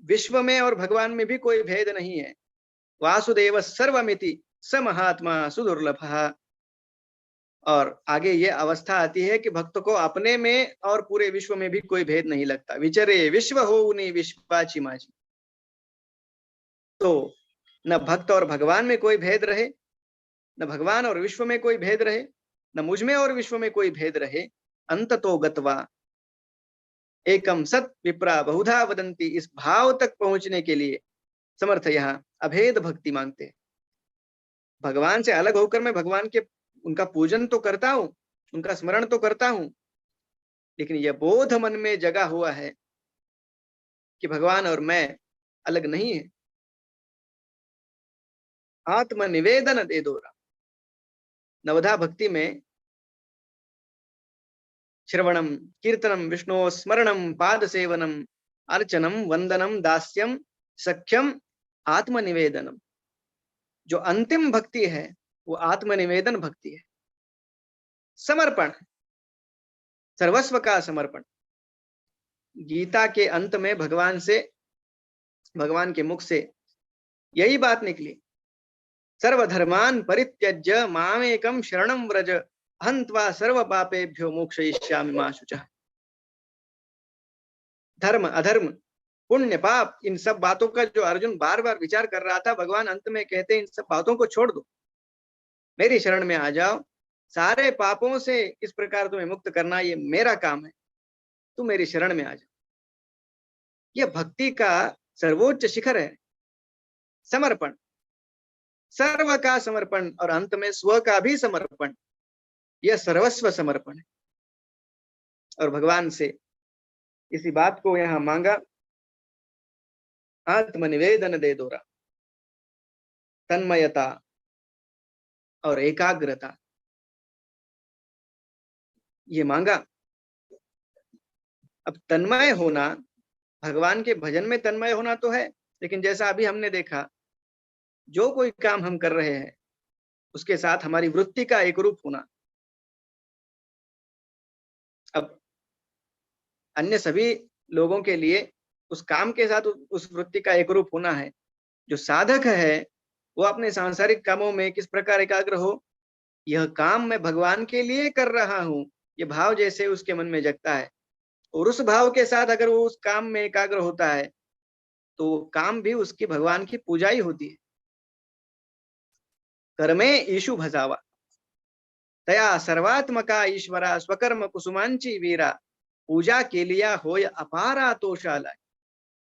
विश्व में और भगवान में भी कोई भेद नहीं है। वासुदेव सर्वमिति स महात्मा सुदुर्लभ। और आगे ये अवस्था आती है कि भक्त को अपने में और पूरे विश्व में भी कोई भेद नहीं लगता। विचरे विश्व हो उन्हीं विश्वाची माजी। तो न भक्त और भगवान में कोई भेद रहे, न भगवान और विश्व में कोई भेद रहे, न मुझ में और विश्व में कोई भेद रहे। अंततो गत्वा एकम सत विप्रा बहुधा वदंती, इस भाव तक पहुंचने के लिए समर्थ यहाँ अभेद भक्ति मांगते हैं। भगवान से अलग होकर मैं भगवान के, उनका पूजन तो करता हूं, उनका स्मरण तो करता हूं, लेकिन यह बोध मन में जगा हुआ है कि भगवान और मैं अलग नहीं है। आत्मनिवेदन दे दो राम। नवधा भक्ति में श्रवणम कीर्तनम विष्णु स्मरणम पाद सेवनम अर्चनम वंदनम दास्यम सख्यम आत्मनिवेदनम, जो अंतिम भक्ति है वो आत्मनिवेदन भक्ति है। समर्पण, सर्वस्व का समर्पण। गीता के अंत में भगवान से, भगवान के मुख से यही बात निकली, सर्वधर्मान परित्यज्य मामेकम शरणम व्रज, अहं त्वा सर्व पापेभ्यो मोक्षयिष्यामि मा शुचः। धर्म अधर्म पुण्य पाप, इन सब बातों का जो अर्जुन बार बार विचार कर रहा था, भगवान अंत में कहते हैं इन सब बातों को छोड़ दो, मेरी शरण में आ जाओ। सारे पापों से इस प्रकार तुम्हें मुक्त करना ये मेरा काम है, तू मेरी शरण में आ जा। यह भक्ति का सर्वोच्च शिखर है, समर्पण, सर्व का समर्पण और अंत में स्व का भी समर्पण। यह सर्वस्व समर्पण है। और भगवान से इसी बात को यहां मांगा, आत्मनिवेदन दे दो राम, तन्मयता और एकाग्रता, ये मांगा। अब तन्मय होना, भगवान के भजन में तन्मय होना तो है, लेकिन जैसा अभी हमने देखा, जो कोई काम हम कर रहे हैं उसके साथ हमारी वृत्ति का एक रूप होना, अन्य सभी लोगों के लिए उस काम के साथ उस वृत्ति का एक रूप होना है। जो साधक है वो अपने सांसारिक कामों में किस प्रकार एकाग्र हो, यह काम मैं भगवान के लिए कर रहा हूँ, ये भाव जैसे उसके मन में जगता है और उस भाव के साथ अगर वो उस काम में एकाग्र होता है तो वो काम भी उसकी भगवान की पूजा ही होती है। कर्मे ईशु भजावा तया सर्वात्मका ईश्वरा स्वकर्म कुसुमांची वीरा पूजा के लिया होय अपारा तोषाला।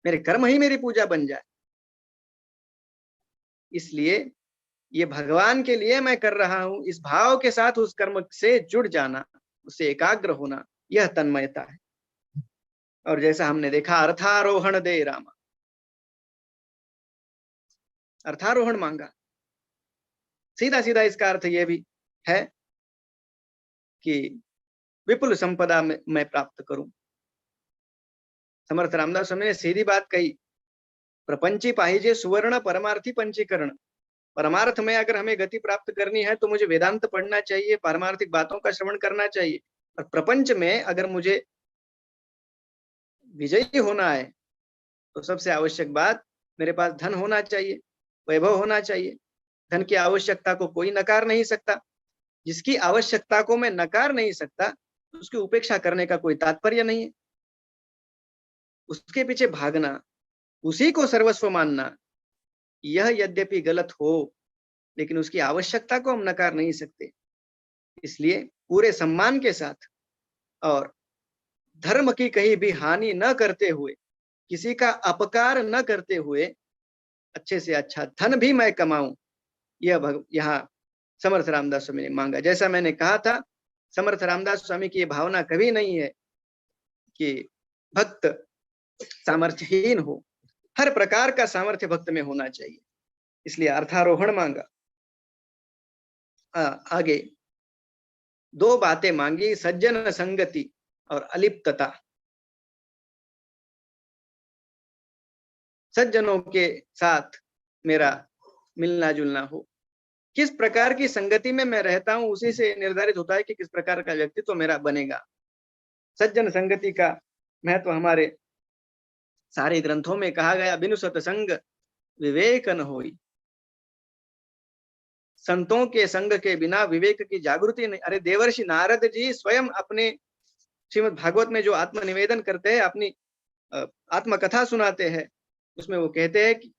मेरे कर्म ही मेरी पूजा बन जाए, इसलिए ये भगवान के लिए मैं कर रहा हूं, इस भाव के साथ उस कर्म से जुड़ जाना, उससे एकाग्र होना, यह तन्मयता है। और जैसा हमने देखा अर्थारोहण दे रामा, अर्थारोहण मांगा, सीधा सीधा इसका अर्थ यह भी है कि विपुल संपदा में मैं प्राप्त करूं। समर्थ रामदास स्वामी ने सीधी बात कही, प्रपंची पाहिजे सुवर्ण परमार्थी पंचीकरण। परमार्थ में अगर हमें गति प्राप्त करनी है तो मुझे वेदांत पढ़ना चाहिए, पारमार्थिक बातों का श्रवण करना चाहिए। और प्रपंच में अगर मुझे विजयी होना है तो सबसे आवश्यक बात, मेरे पास धन होना चाहिए, वैभव होना चाहिए। धन की आवश्यकता को कोई नकार नहीं सकता, जिसकी आवश्यकता को मैं नकार नहीं सकता उसकी उपेक्षा करने का कोई तात्पर्य नहीं है। उसके पीछे भागना, उसी को सर्वस्व मानना, यह यद्यपि गलत हो लेकिन उसकी आवश्यकता को हम नकार नहीं सकते। इसलिए पूरे सम्मान के साथ और धर्म की कहीं भी हानि न करते हुए, किसी का अपकार न करते हुए अच्छे से अच्छा धन भी मैं कमाऊं, यह यहाँ समर्थ रामदास स्वामी ने मांगा। जैसा मैंने कहा था, समर्थ रामदास स्वामी की यह भावना कभी नहीं है कि भक्त सामर्थ्यहीन हो, हर प्रकार का सामर्थ्य भक्त में होना चाहिए, इसलिए अर्थारोहण मांगा। आगे दो बातें मांगी, सज्जन संगति और अलिप्तता। सज्जनों के साथ मेरा मिलना जुलना हो, किस प्रकार की संगति में मैं रहता हूं उसी से निर्धारित होता है कि किस प्रकार का व्यक्तित्व मेरा बनेगा। सज्जन संगति का महत्व हमारे सारे ग्रंथों में कहा गया, बिनु सत्संग विवेक न होई। संतों के संग के बिना विवेक की जागृति नहीं। अरे देवर्षि नारद जी स्वयं अपने श्रीमद् भागवत में जो आत्मनिवेदन करते हैं, अपनी आत्मकथा सुनाते हैं, उसमें वो कहते हैं कि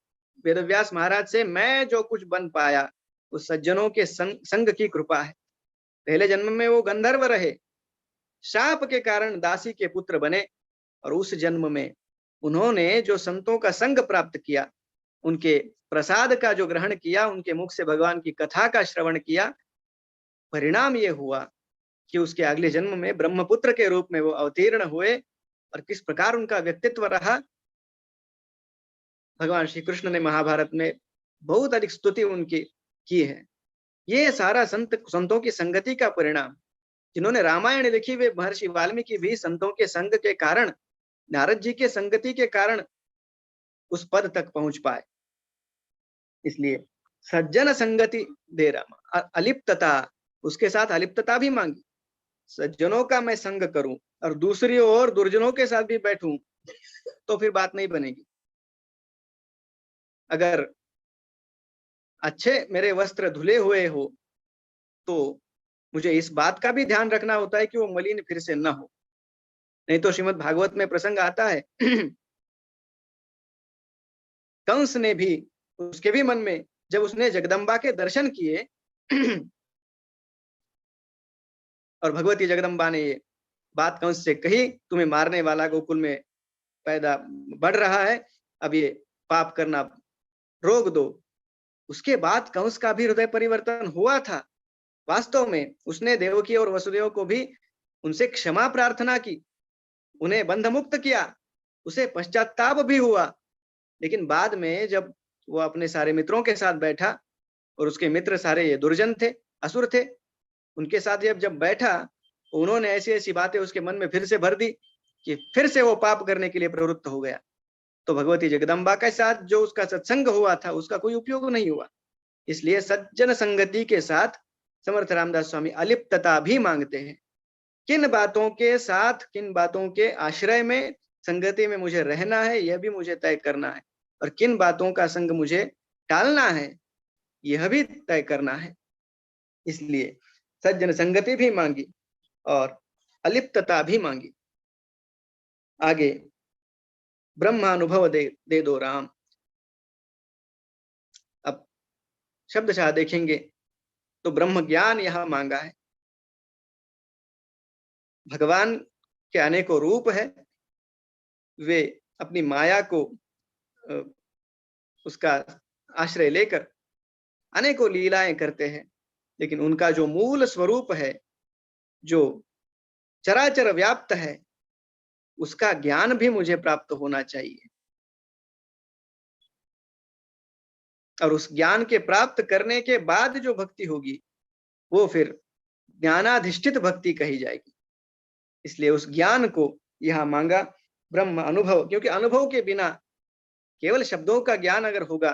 वेदव्यास महाराज से मैं जो कुछ बन पाया उस सज्जनों के संग की कृपा है। पहले जन्म में वो गंधर्व रहे, शाप के कारण दासी के पुत्र बने, और उस जन्म में उन्होंने जो संतों का संग प्राप्त किया, उनके प्रसाद का जो ग्रहण किया, उनके मुख से भगवान की कथा का श्रवण किया, परिणाम ये हुआ कि उसके अगले जन्म में ब्रह्मपुत्र के रूप में वो अवतीर्ण हुए। और किस प्रकार उनका व्यक्तित्व रहा, भगवान श्री कृष्ण ने महाभारत में बहुत अधिक स्तुति उनकी की है। ये सारा संतों की संगति का परिणाम। जिन्होंने रामायण लिखी, वे महर्षि वाल्मीकि भी संतों के संग के कारण, नारद जी के संगति के कारण उस पद तक पहुंच पाए। इसलिए सज्जन संगति दे रामा, अलिप्तता, उसके साथ अलिप्तता भी मांगी। सज्जनों का मैं संग करूं और दूसरी ओर दुर्जनों के साथ भी बैठूं तो फिर बात नहीं बनेगी। अगर अच्छे मेरे वस्त्र धुले हुए हो तो मुझे इस बात का भी ध्यान रखना होता है कि वो मलिन फिर से न हो। नहीं तो श्रीमद् भागवत में प्रसंग आता है कंस ने भी, उसके भी मन में जब उसने जगदम्बा के दर्शन किए और भगवती जगदम्बा ने ये बात कंस से कही, तुम्हें मारने वाला गोकुल में पैदा बढ़ रहा है, अब ये पाप करना रोक दो। उसके बाद कंस का भी हृदय परिवर्तन हुआ था। वास्तव में उसने देवकी और वसुदेव को भी उनसे क्षमा प्रार्थना की, उन्हें बंध मुक्त किया, उसे पश्चाताप भी हुआ। लेकिन बाद में जब वो अपने सारे मित्रों के साथ बैठा, और उसके मित्र सारे ये दुर्जन थे, असुर थे, उनके साथ जब बैठा, उन्होंने ऐसी ऐसी बातें उसके मन में फिर से भर दी कि फिर से वो पाप करने के लिए प्रवृत्त हो गया। तो भगवती जगदम्बा के साथ जो उसका सत्संग हुआ था उसका कोई उपयोग नहीं हुआ। इसलिए सज्जन संगति के साथ समर्थ रामदास स्वामी अलिप्तता भी मांगते हैं। किन बातों के साथ, किन बातों के आश्रय में, संगति में मुझे रहना है, यह भी मुझे तय करना है, और किन बातों का संग मुझे टालना है, यह भी तय करना है। इसलिए सज्जन संगति भी मांगी और अलिप्तता भी मांगी। आगे ब्रह्मानुभव दे दो राम। अब शब्दशः देखेंगे तो ब्रह्म ज्ञान यहां मांगा है। भगवान के अनेकों रूप है, वे अपनी माया को उसका आश्रय लेकर अनेकों लीलाएं करते हैं, लेकिन उनका जो मूल स्वरूप है, जो चराचर व्याप्त है, उसका ज्ञान भी मुझे प्राप्त होना चाहिए। और उस ज्ञान के प्राप्त करने के बाद जो भक्ति होगी वो फिर ज्ञानाधिष्ठित भक्ति कही जाएगी। इसलिए उस ज्ञान को यहां मांगा ब्रह्म अनुभव, क्योंकि अनुभव के बिना केवल शब्दों का ज्ञान अगर होगा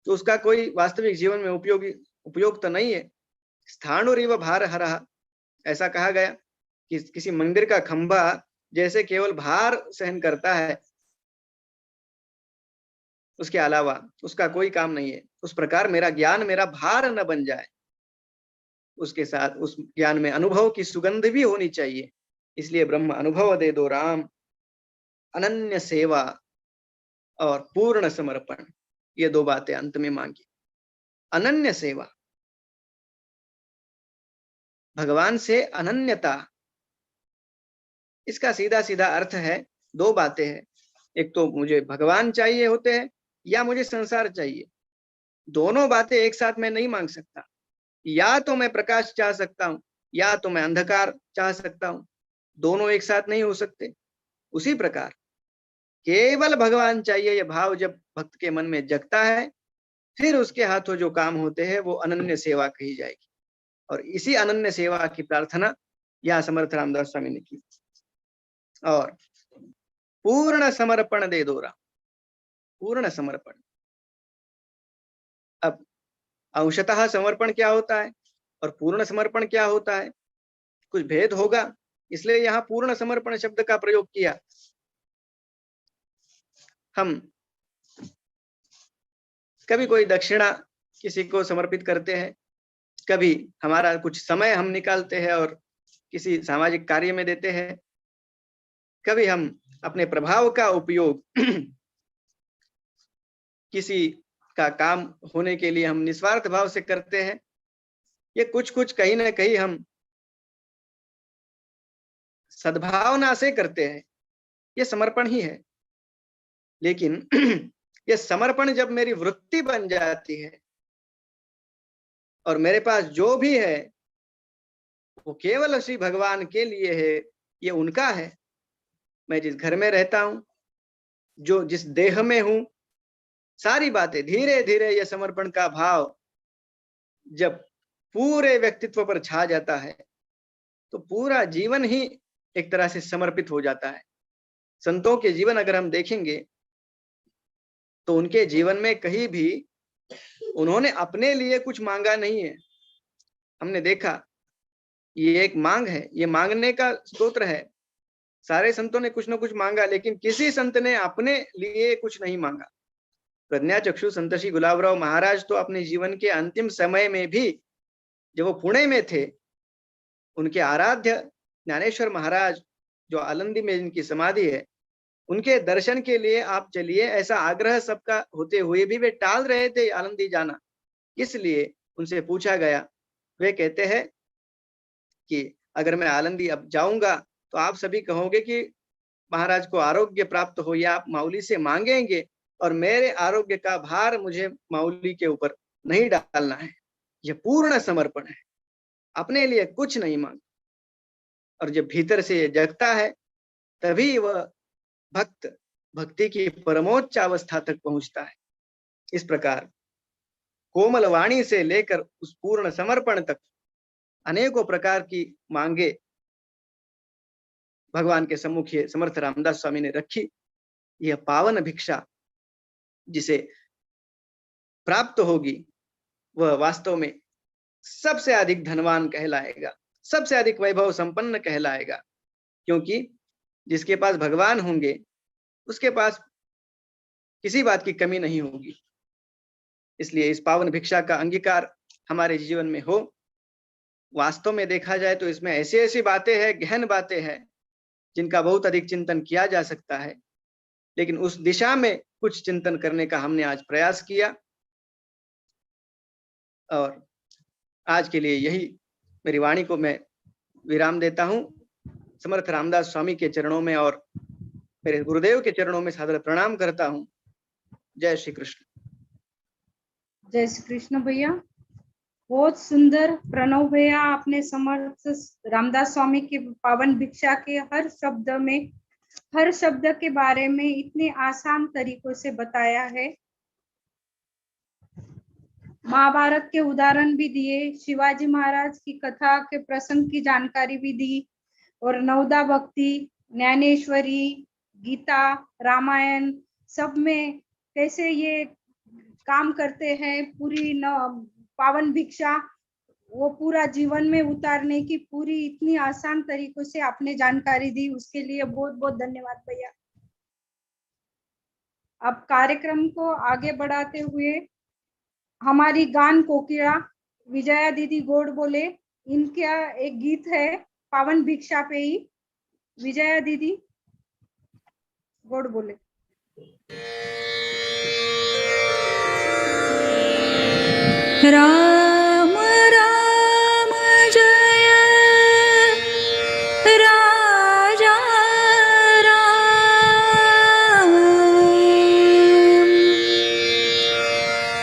तो उसका कोई वास्तविक जीवन में उपयोग तो नहीं है। स्थाणुरिव भार हरः, ऐसा कहा गया कि किसी मंदिर का खंभा जैसे केवल भार सहन करता है, उसके अलावा उसका कोई काम नहीं है, उस प्रकार मेरा ज्ञान मेरा भार न बन जाए। उसके साथ उस ज्ञान में अनुभव की सुगंध भी होनी चाहिए। इसलिए ब्रह्म अनुभव दे दो राम, अनन्य सेवा और पूर्ण समर्पण, ये दो बातें अंत में मांगी। अनन्य सेवा, भगवान से अनन्यता, इसका सीधा सीधा अर्थ है, दो बातें हैं। एक तो मुझे भगवान चाहिए होते हैं या मुझे संसार चाहिए। दोनों बातें एक साथ मैं नहीं मांग सकता। या तो मैं प्रकाश चाह सकता हूं या तो मैं अंधकार चाह सकता हूं, दोनों एक साथ नहीं हो सकते। उसी प्रकार केवल भगवान चाहिए यह भाव जब भक्त के मन में जगता है, फिर उसके हाथों जो काम होते हैं वो अनन्य सेवा कही जाएगी। और इसी अनन्य सेवा की प्रार्थना यहाँ समर्थ रामदास स्वामी ने की। और पूर्ण समर्पण दे दो राम, पूर्ण समर्पण। अब अंशतः समर्पण क्या होता है और पूर्ण समर्पण क्या होता है, कुछ भेद होगा, इसलिए यहाँ पूर्ण समर्पण शब्द का प्रयोग किया। हम कभी कोई दक्षिणा किसी को समर्पित करते हैं, कभी हमारा कुछ समय हम निकालते हैं और किसी सामाजिक कार्य में देते हैं, कभी हम अपने प्रभाव का उपयोग किसी का काम होने के लिए हम निस्वार्थ भाव से करते हैं। ये कुछ कुछ कहीं ना कहीं हम सद्भावना से करते हैं, ये समर्पण ही है। लेकिन ये समर्पण जब मेरी वृत्ति बन जाती है और मेरे पास जो भी है वो केवल श्री भगवान के लिए है, ये उनका है। मैं जिस घर में रहता हूं, जो जिस देह में हूं, सारी बातें धीरे धीरे ये समर्पण का भाव जब पूरे व्यक्तित्व पर छा जाता है तो पूरा जीवन ही एक तरह से समर्पित हो जाता है। संतों के जीवन अगर हम देखेंगे तो उनके जीवन में कहीं भी उन्होंने अपने लिए कुछ मांगा नहीं है। हमने देखा ये एक मांग है, ये मांगने का स्तोत्र है। सारे संतों ने कुछ ना कुछ मांगा, लेकिन किसी संत ने अपने लिए कुछ नहीं मांगा। प्रज्ञाचक्षु संत श्री गुलाबराव महाराज तो अपने जीवन के अंतिम समय में भी, जब वो पुणे में थे, उनके आराध्य ज्ञानेश्वर महाराज जो आलंदी में जिनकी समाधि है, उनके दर्शन के लिए आप चलिए, ऐसा आग्रह सबका होते हुए भी वे टाल रहे थे आलंदी जाना। इसलिए उनसे पूछा गया, वे कहते हैं कि अगर मैं आलंदी अब जाऊंगा तो आप सभी कहोगे कि महाराज को आरोग्य प्राप्त हो, या आप माउली से मांगेंगे, और मेरे आरोग्य का भार मुझे माउली के ऊपर नहीं डालना है। यह पूर्ण समर्पण है, अपने लिए कुछ नहीं मांग। और जब भीतर से जगता है तभी वह भक्त भक्ति की परमोच्च अवस्था तक पहुंचता है। इस प्रकार कोमल वाणी से लेकर उस पूर्ण समर्पण तक अनेकों प्रकार की मांगे भगवान के सम्मुख समर्थ रामदास स्वामी ने रखी। यह पावन भिक्षा जिसे प्राप्त होगी वह वास्तव में सबसे अधिक धनवान कहलाएगा। सबसे अधिक वैभव संपन्न कहलाएगा, क्योंकि जिसके पास भगवान होंगे उसके पास किसी बात की कमी नहीं होगी। इसलिए इस पावन भिक्षा का अंगीकार हमारे जीवन में हो। वास्तव में देखा जाए तो इसमें ऐसी ऐसी बातें हैं, गहन बातें हैं, जिनका बहुत अधिक चिंतन किया जा सकता है, लेकिन उस दिशा में कुछ चिंतन करने का हमने आज प्रयास किया। और आज के लिए यही मेरी वाणी को मैं विराम देता हूं। समर्थ रामदास स्वामी के चरणों में और मेरे गुरुदेव के चरणों में सादर प्रणाम करता हूं। जय श्री कृष्ण। जय श्री कृष्ण भैया, बहुत सुंदर प्रणव भैया, आपने समर्थ रामदास स्वामी के पावन भिक्षा के हर शब्द के बारे में इतने आसान तरीकों से बताया है। महाभारत के उदाहरण भी दिए, शिवाजी महाराज की कथा के प्रसंग की जानकारी भी दी, और नवदा भक्ति, ज्ञानेश्वरी, गीता, रामायण सब में कैसे ये काम करते हैं। पूरी पावन भिक्षा वो पूरा जीवन में उतारने की पूरी इतनी आसान तरीकों से आपने जानकारी दी, उसके लिए बहुत बहुत धन्यवाद भैया। अब कार्यक्रम को आगे बढ़ाते हुए हमारी गान कोकिला विजया दीदी गोड बोले, इनका एक गीत है पावन भिक्षा पे ही। विजया दीदी गोड बोले। राम राम जय राजा राम,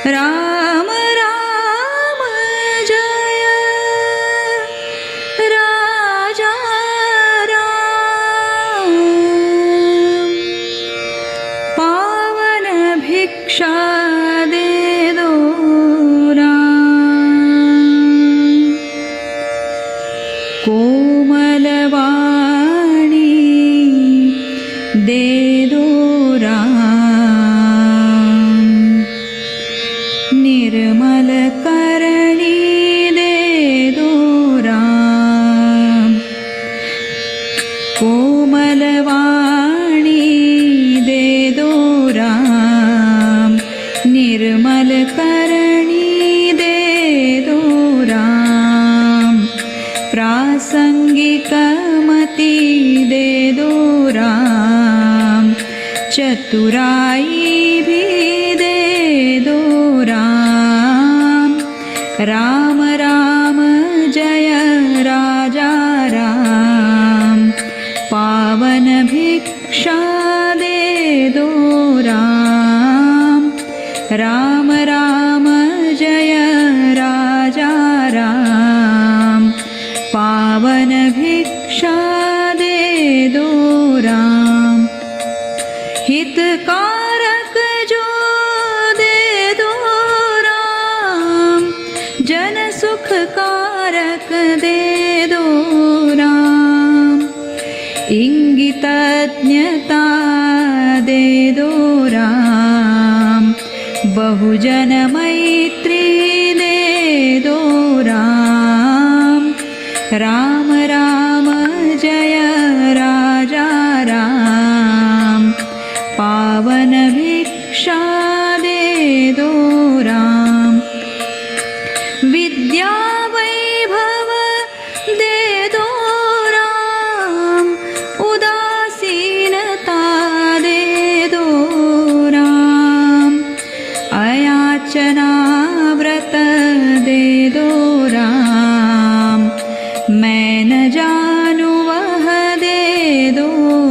राम राम जय राजा राम। पावन भिक्षा दे दो कोमलवाणी दे दो राम, निर्मल करणी दे दो राम। कोमलवाणी दे दो राम, निर्मल करणी दे दो राम। प्रासंगिक मति दे दो राम, चतुराई भी दे दो राम। राम राम जय राजा राम, पावन भिक्षा दे दो राम। राम राम जय राजा राम, पावन भिक्षा दे दो राम। हितकारक जो दे दो राम, जन सुखकारक दे दो राम। इंगितज्ञता दे दो राम, बहुजन मैत्री दे दो राम। राम राम जय राजा राम, पावन भिक्षा दे दो राम। विद्या वैभव दे दो राम, उदासीनता दे दो राम। अयाचना व्रत दे दो राम, मैं न जानू वह दे दो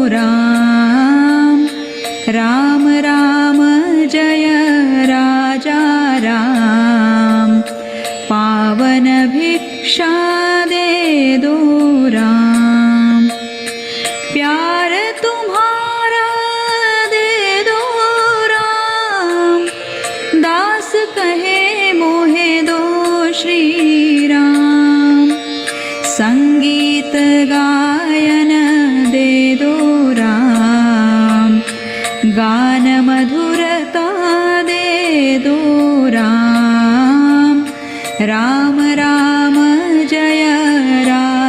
राम। राम राम जय राजा राम, पावन भिक्षा दे दो राम। प्यार तुम्हारा दे दो राम, दास कहे मोहे दो श्री राम। संगीत गायन दे दो राम, गान मधुरता दे दो राम। राम राम जय राम।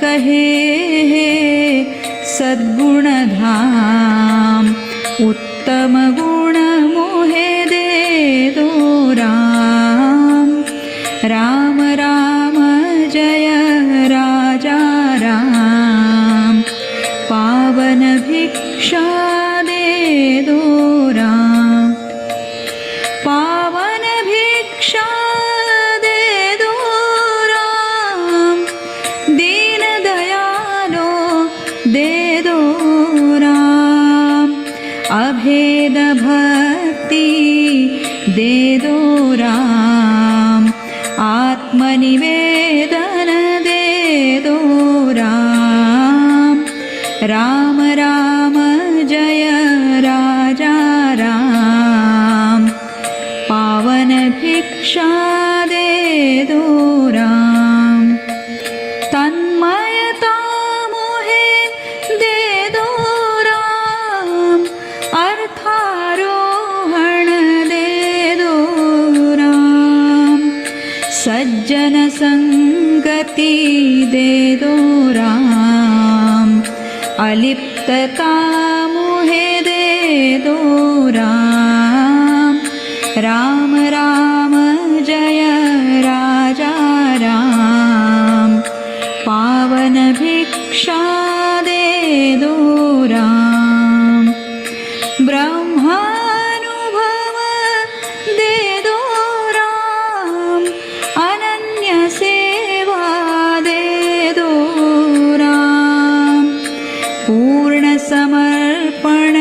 कहे हे सद्गुण धाम, उत्तम गुण मोहे दे दो राम। राम राम जय राजा राम, पावन भिक्षा दे दो राम। पावन भिक्षा दे दो राम, दीन दयालो दे दो राम। अभेद भक्ति दे दो राम, आत्मनिवेदन दे दो राम। राम राम जय राजा राम, पावन भिक्षा दे दो राम। तन्मयता मोहे दे दो राम, अर्थारोहण दे दो राम। सज्जन संगति दे दो राम, अलिप्तता मोहे दे दो राम। राम राम जय राजा राम, पावन भिक्षा दे दो राम। ब्रह्मानुभव दे दो राम, अनन्य सेवा दे दो राम। पूर्ण समर्पण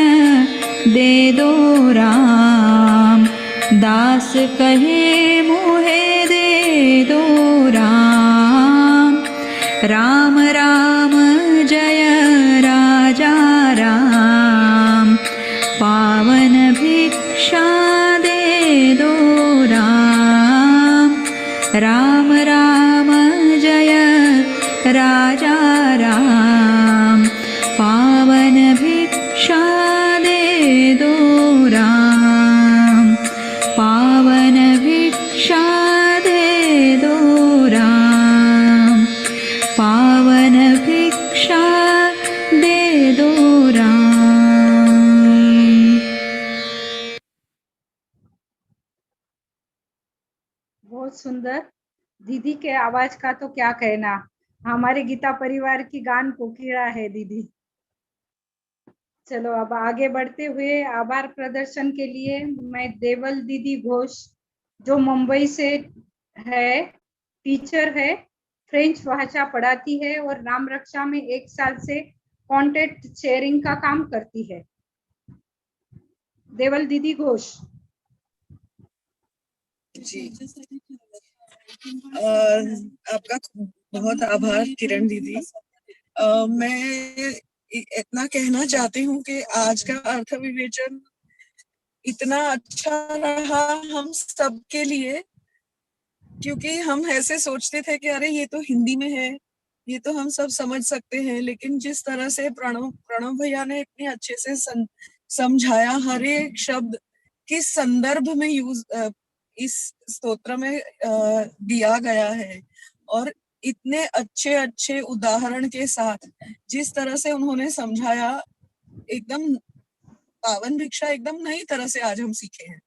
दे दो राम, दास कहे मोहे दे दो राम। राम राम जय राजा राम, पावन भिक्षा दे दो राम। राम राम जय राजा राम, पावन भिक्षा दे दो राम। पावन भिक्षा दे दो राम, पावन भिक्षा दे दो राम। बहुत सुंदर। दीदी के आवाज का तो क्या कहना, हमारे गीता परिवार की गान कोकिला है दीदी। चलो अब आगे बढ़ते हुए आभार प्रदर्शन के लिए मैं देवल दीदी घोष, जो मुंबई से है, टीचर है, फ्रेंच भाषा पढ़ाती है और राम रक्षा में 1 साल से कंटेंट शेयरिंग का काम करती है। देवल दीदी घोष। जी, आपका बहुत आभार किरण दीदी। मैं इतना कहना चाहती हूँ कि आज का अर्थ विवेचन इतना अच्छा रहा हम सब के लिए, क्योंकि हम ऐसे सोचते थे कि अरे ये तो हिंदी में है, ये तो हम सब समझ सकते हैं, लेकिन जिस तरह से प्रणव भैया ने इतने अच्छे से समझाया, हर एक शब्द किस संदर्भ में यूज इस स्तोत्र में दिया गया है, और इतने अच्छे अच्छे उदाहरण के साथ जिस तरह से उन्होंने समझाया, एकदम पावन भिक्षा एकदम नई तरह से आज हम सीखे हैं।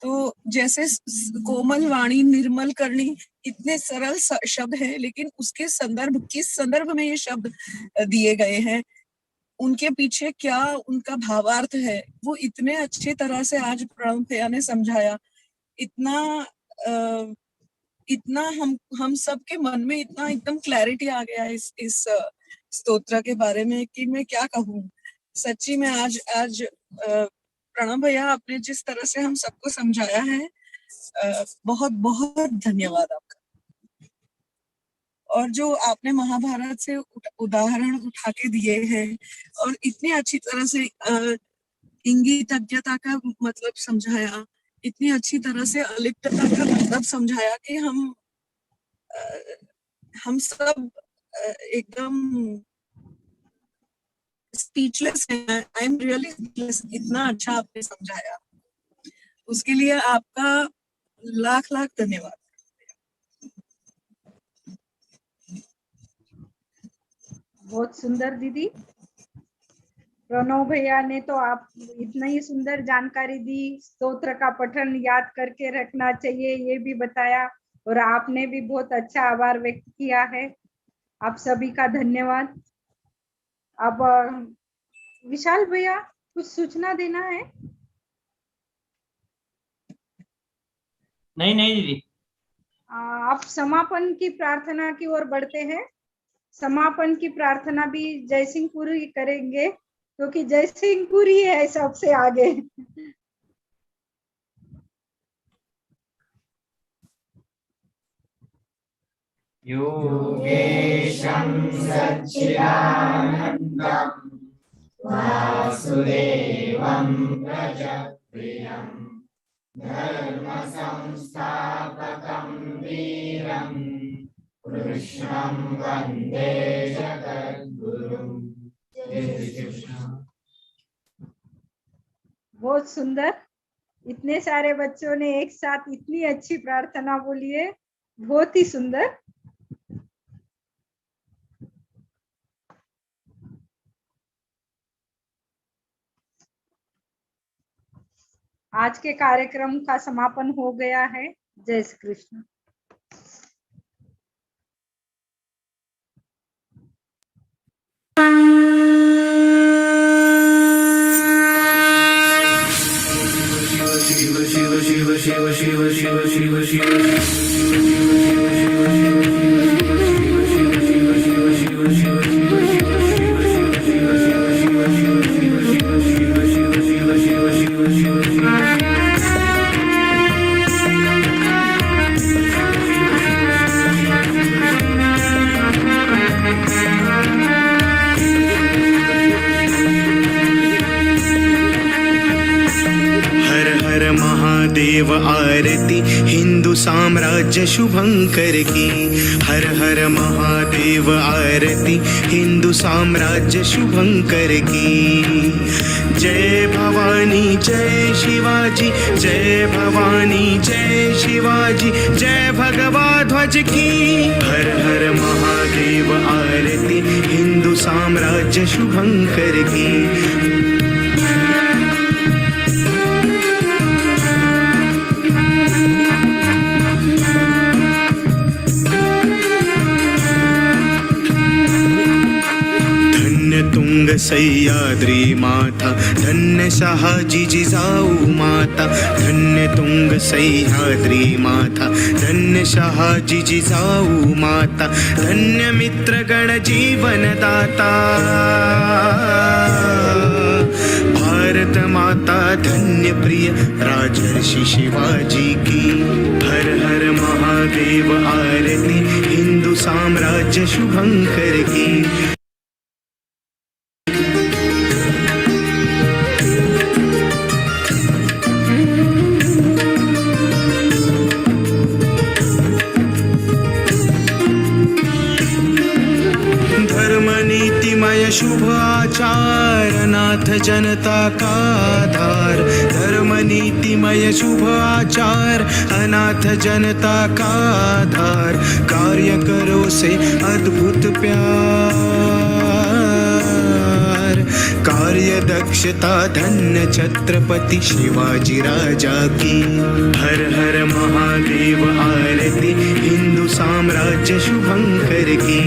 तो जैसे कोमल वाणी निर्मल करनी, इतने सरल शब्द हैं, लेकिन उसके संदर्भ, किस संदर्भ में ये शब्द दिए गए हैं, उनके पीछे क्या उनका भावार्थ है, वो इतने अच्छी तरह से आज प्रणव भैया ने समझाया। इतना हम सब के मन में इतना एकदम क्लैरिटी आ गया इस स्तोत्र के बारे में कि मैं क्या कहूँ। सच्ची में आज प्रणव भैया आपने जिस तरह से हम सबको समझाया है, बहुत बहुत धन्यवाद आपका। और जो आपने महाभारत से उदाहरण उठा के दिए हैं और इतनी अच्छी तरह से इंगितज्ञता का मतलब समझाया, इतनी अच्छी तरह से अलिप्तता का मतलब समझाया कि हम सब एकदम स्पीचलेस हैं। आई एम रियली स्पीचलेस, इतना अच्छा आपने समझाया, उसके लिए आपका लाख लाख धन्यवाद। बहुत सुंदर दीदी। प्रणव भैया ने तो आप इतना ही सुंदर जानकारी दी, स्तोत्र का पठन याद करके रखना चाहिए ये भी बताया, और आपने भी बहुत अच्छा आभार व्यक्त किया है। आप सभी का धन्यवाद। अब विशाल भैया कुछ सूचना देना है? नहीं नहीं दीदी। आप समापन की प्रार्थना की ओर बढ़ते हैं। समापन की प्रार्थना भी जयसिंहपुरी करेंगे, क्योंकि जयसिंहपुरी है सबसे आगे। योगेशं सच्चिदानन्दं वासुदेवं प्रजप्रियं धर्मसंस्थापकं वीरं कृष्णं वन्दे जगद्गुरुं। जय श्री कृष्ण। बहुत सुंदर, इतने सारे बच्चों ने एक साथ इतनी अच्छी प्रार्थना बोली है, बहुत ही सुंदर। आज के कार्यक्रम का समापन हो गया है। जय श्री कृष्ण। देव आरती हिंदू साम्राज्य शुभंकर की। हर हर महादेव आरती हिंदू साम्राज्य शुभंकर की। जय भवानी जय शिवाजी, जय भवानी जय शिवाजी, जय भगवा ध्वज की। हर हर महादेव आरती हिंदू साम्राज्य शुभंकर की। तुंग सह्याद्री माता, धन्य शहाजी जिजाऊ माता। धन्य तुंग सह्याद्री माता, धन्य शहाजी जिजाऊ माता। धन्य मित्रगण जीवन दाता, भारत माता धन्य प्रिय राजर्षि शिवाजी की। हर हर महादेव आरती हिंदू साम्राज्य शुभंकर की। शुभ आचार नाथ जनता का आधार। धर्म नीतिमय शुभ आचार अनाथ जनता का आधार। कार्य करो से अद्भुत प्यार। कार्य दक्षता धन्य छत्रपति शिवाजी राजा की। हर हर महादेव आरती हिंदू साम्राज्य शुभंकर की।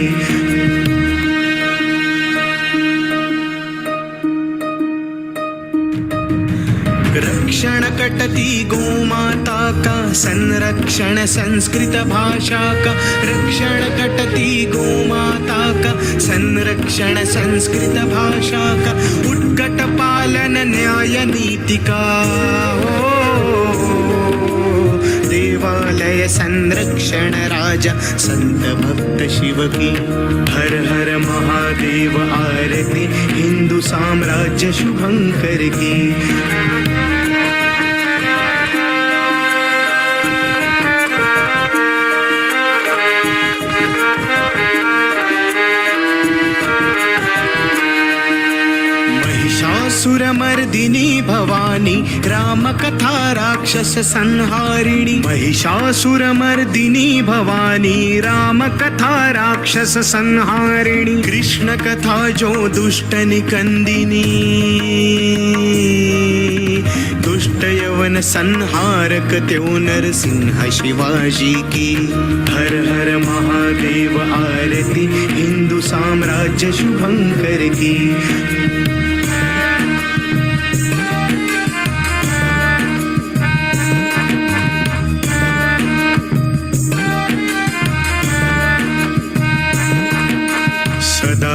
रक्षण कटती गोमाता का, संरक्षण संस्कृत भाषा का। रक्षण कटती गोमाता का, संरक्षण संस्कृत भाषा का। उत्कट पालन न्याय नीति का। देवालय संरक्षण राजा संत भक्त शिव की। हर हर महादेव आरती हिंदू साम्राज्य शुभंकर की। महिषासुरमर्दिनी भवानी रामकथा राक्षस संहारिणी महिषासुरमर्दिनी भवानी रामकथा राक्षस संहारिणी कृष्ण कथा जो दुष्ट निकंदिनी दुष्ट यवन संहारक त्यो नरसिंह शिवाजी की हर हर महादेव आरती हिंदू साम्राज्य शुभंकर की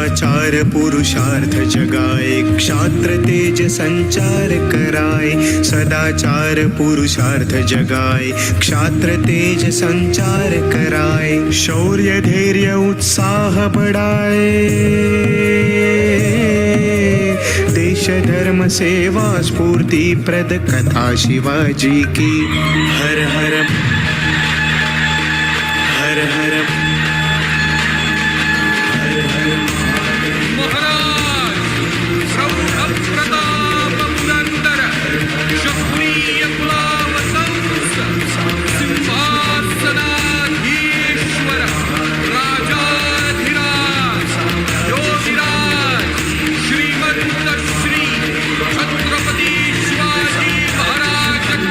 सदाचार पुरुषार्थ जगाए क्षात्र तेज संचार कराए सदाचार पुरुषार्थ जगाए क्षात्र तेज संचार कराए शौर्य धैर्य उत्साह बढ़ाए देश धर्म सेवा स्फूर्ति प्रद कथा शिवाजी की हर हर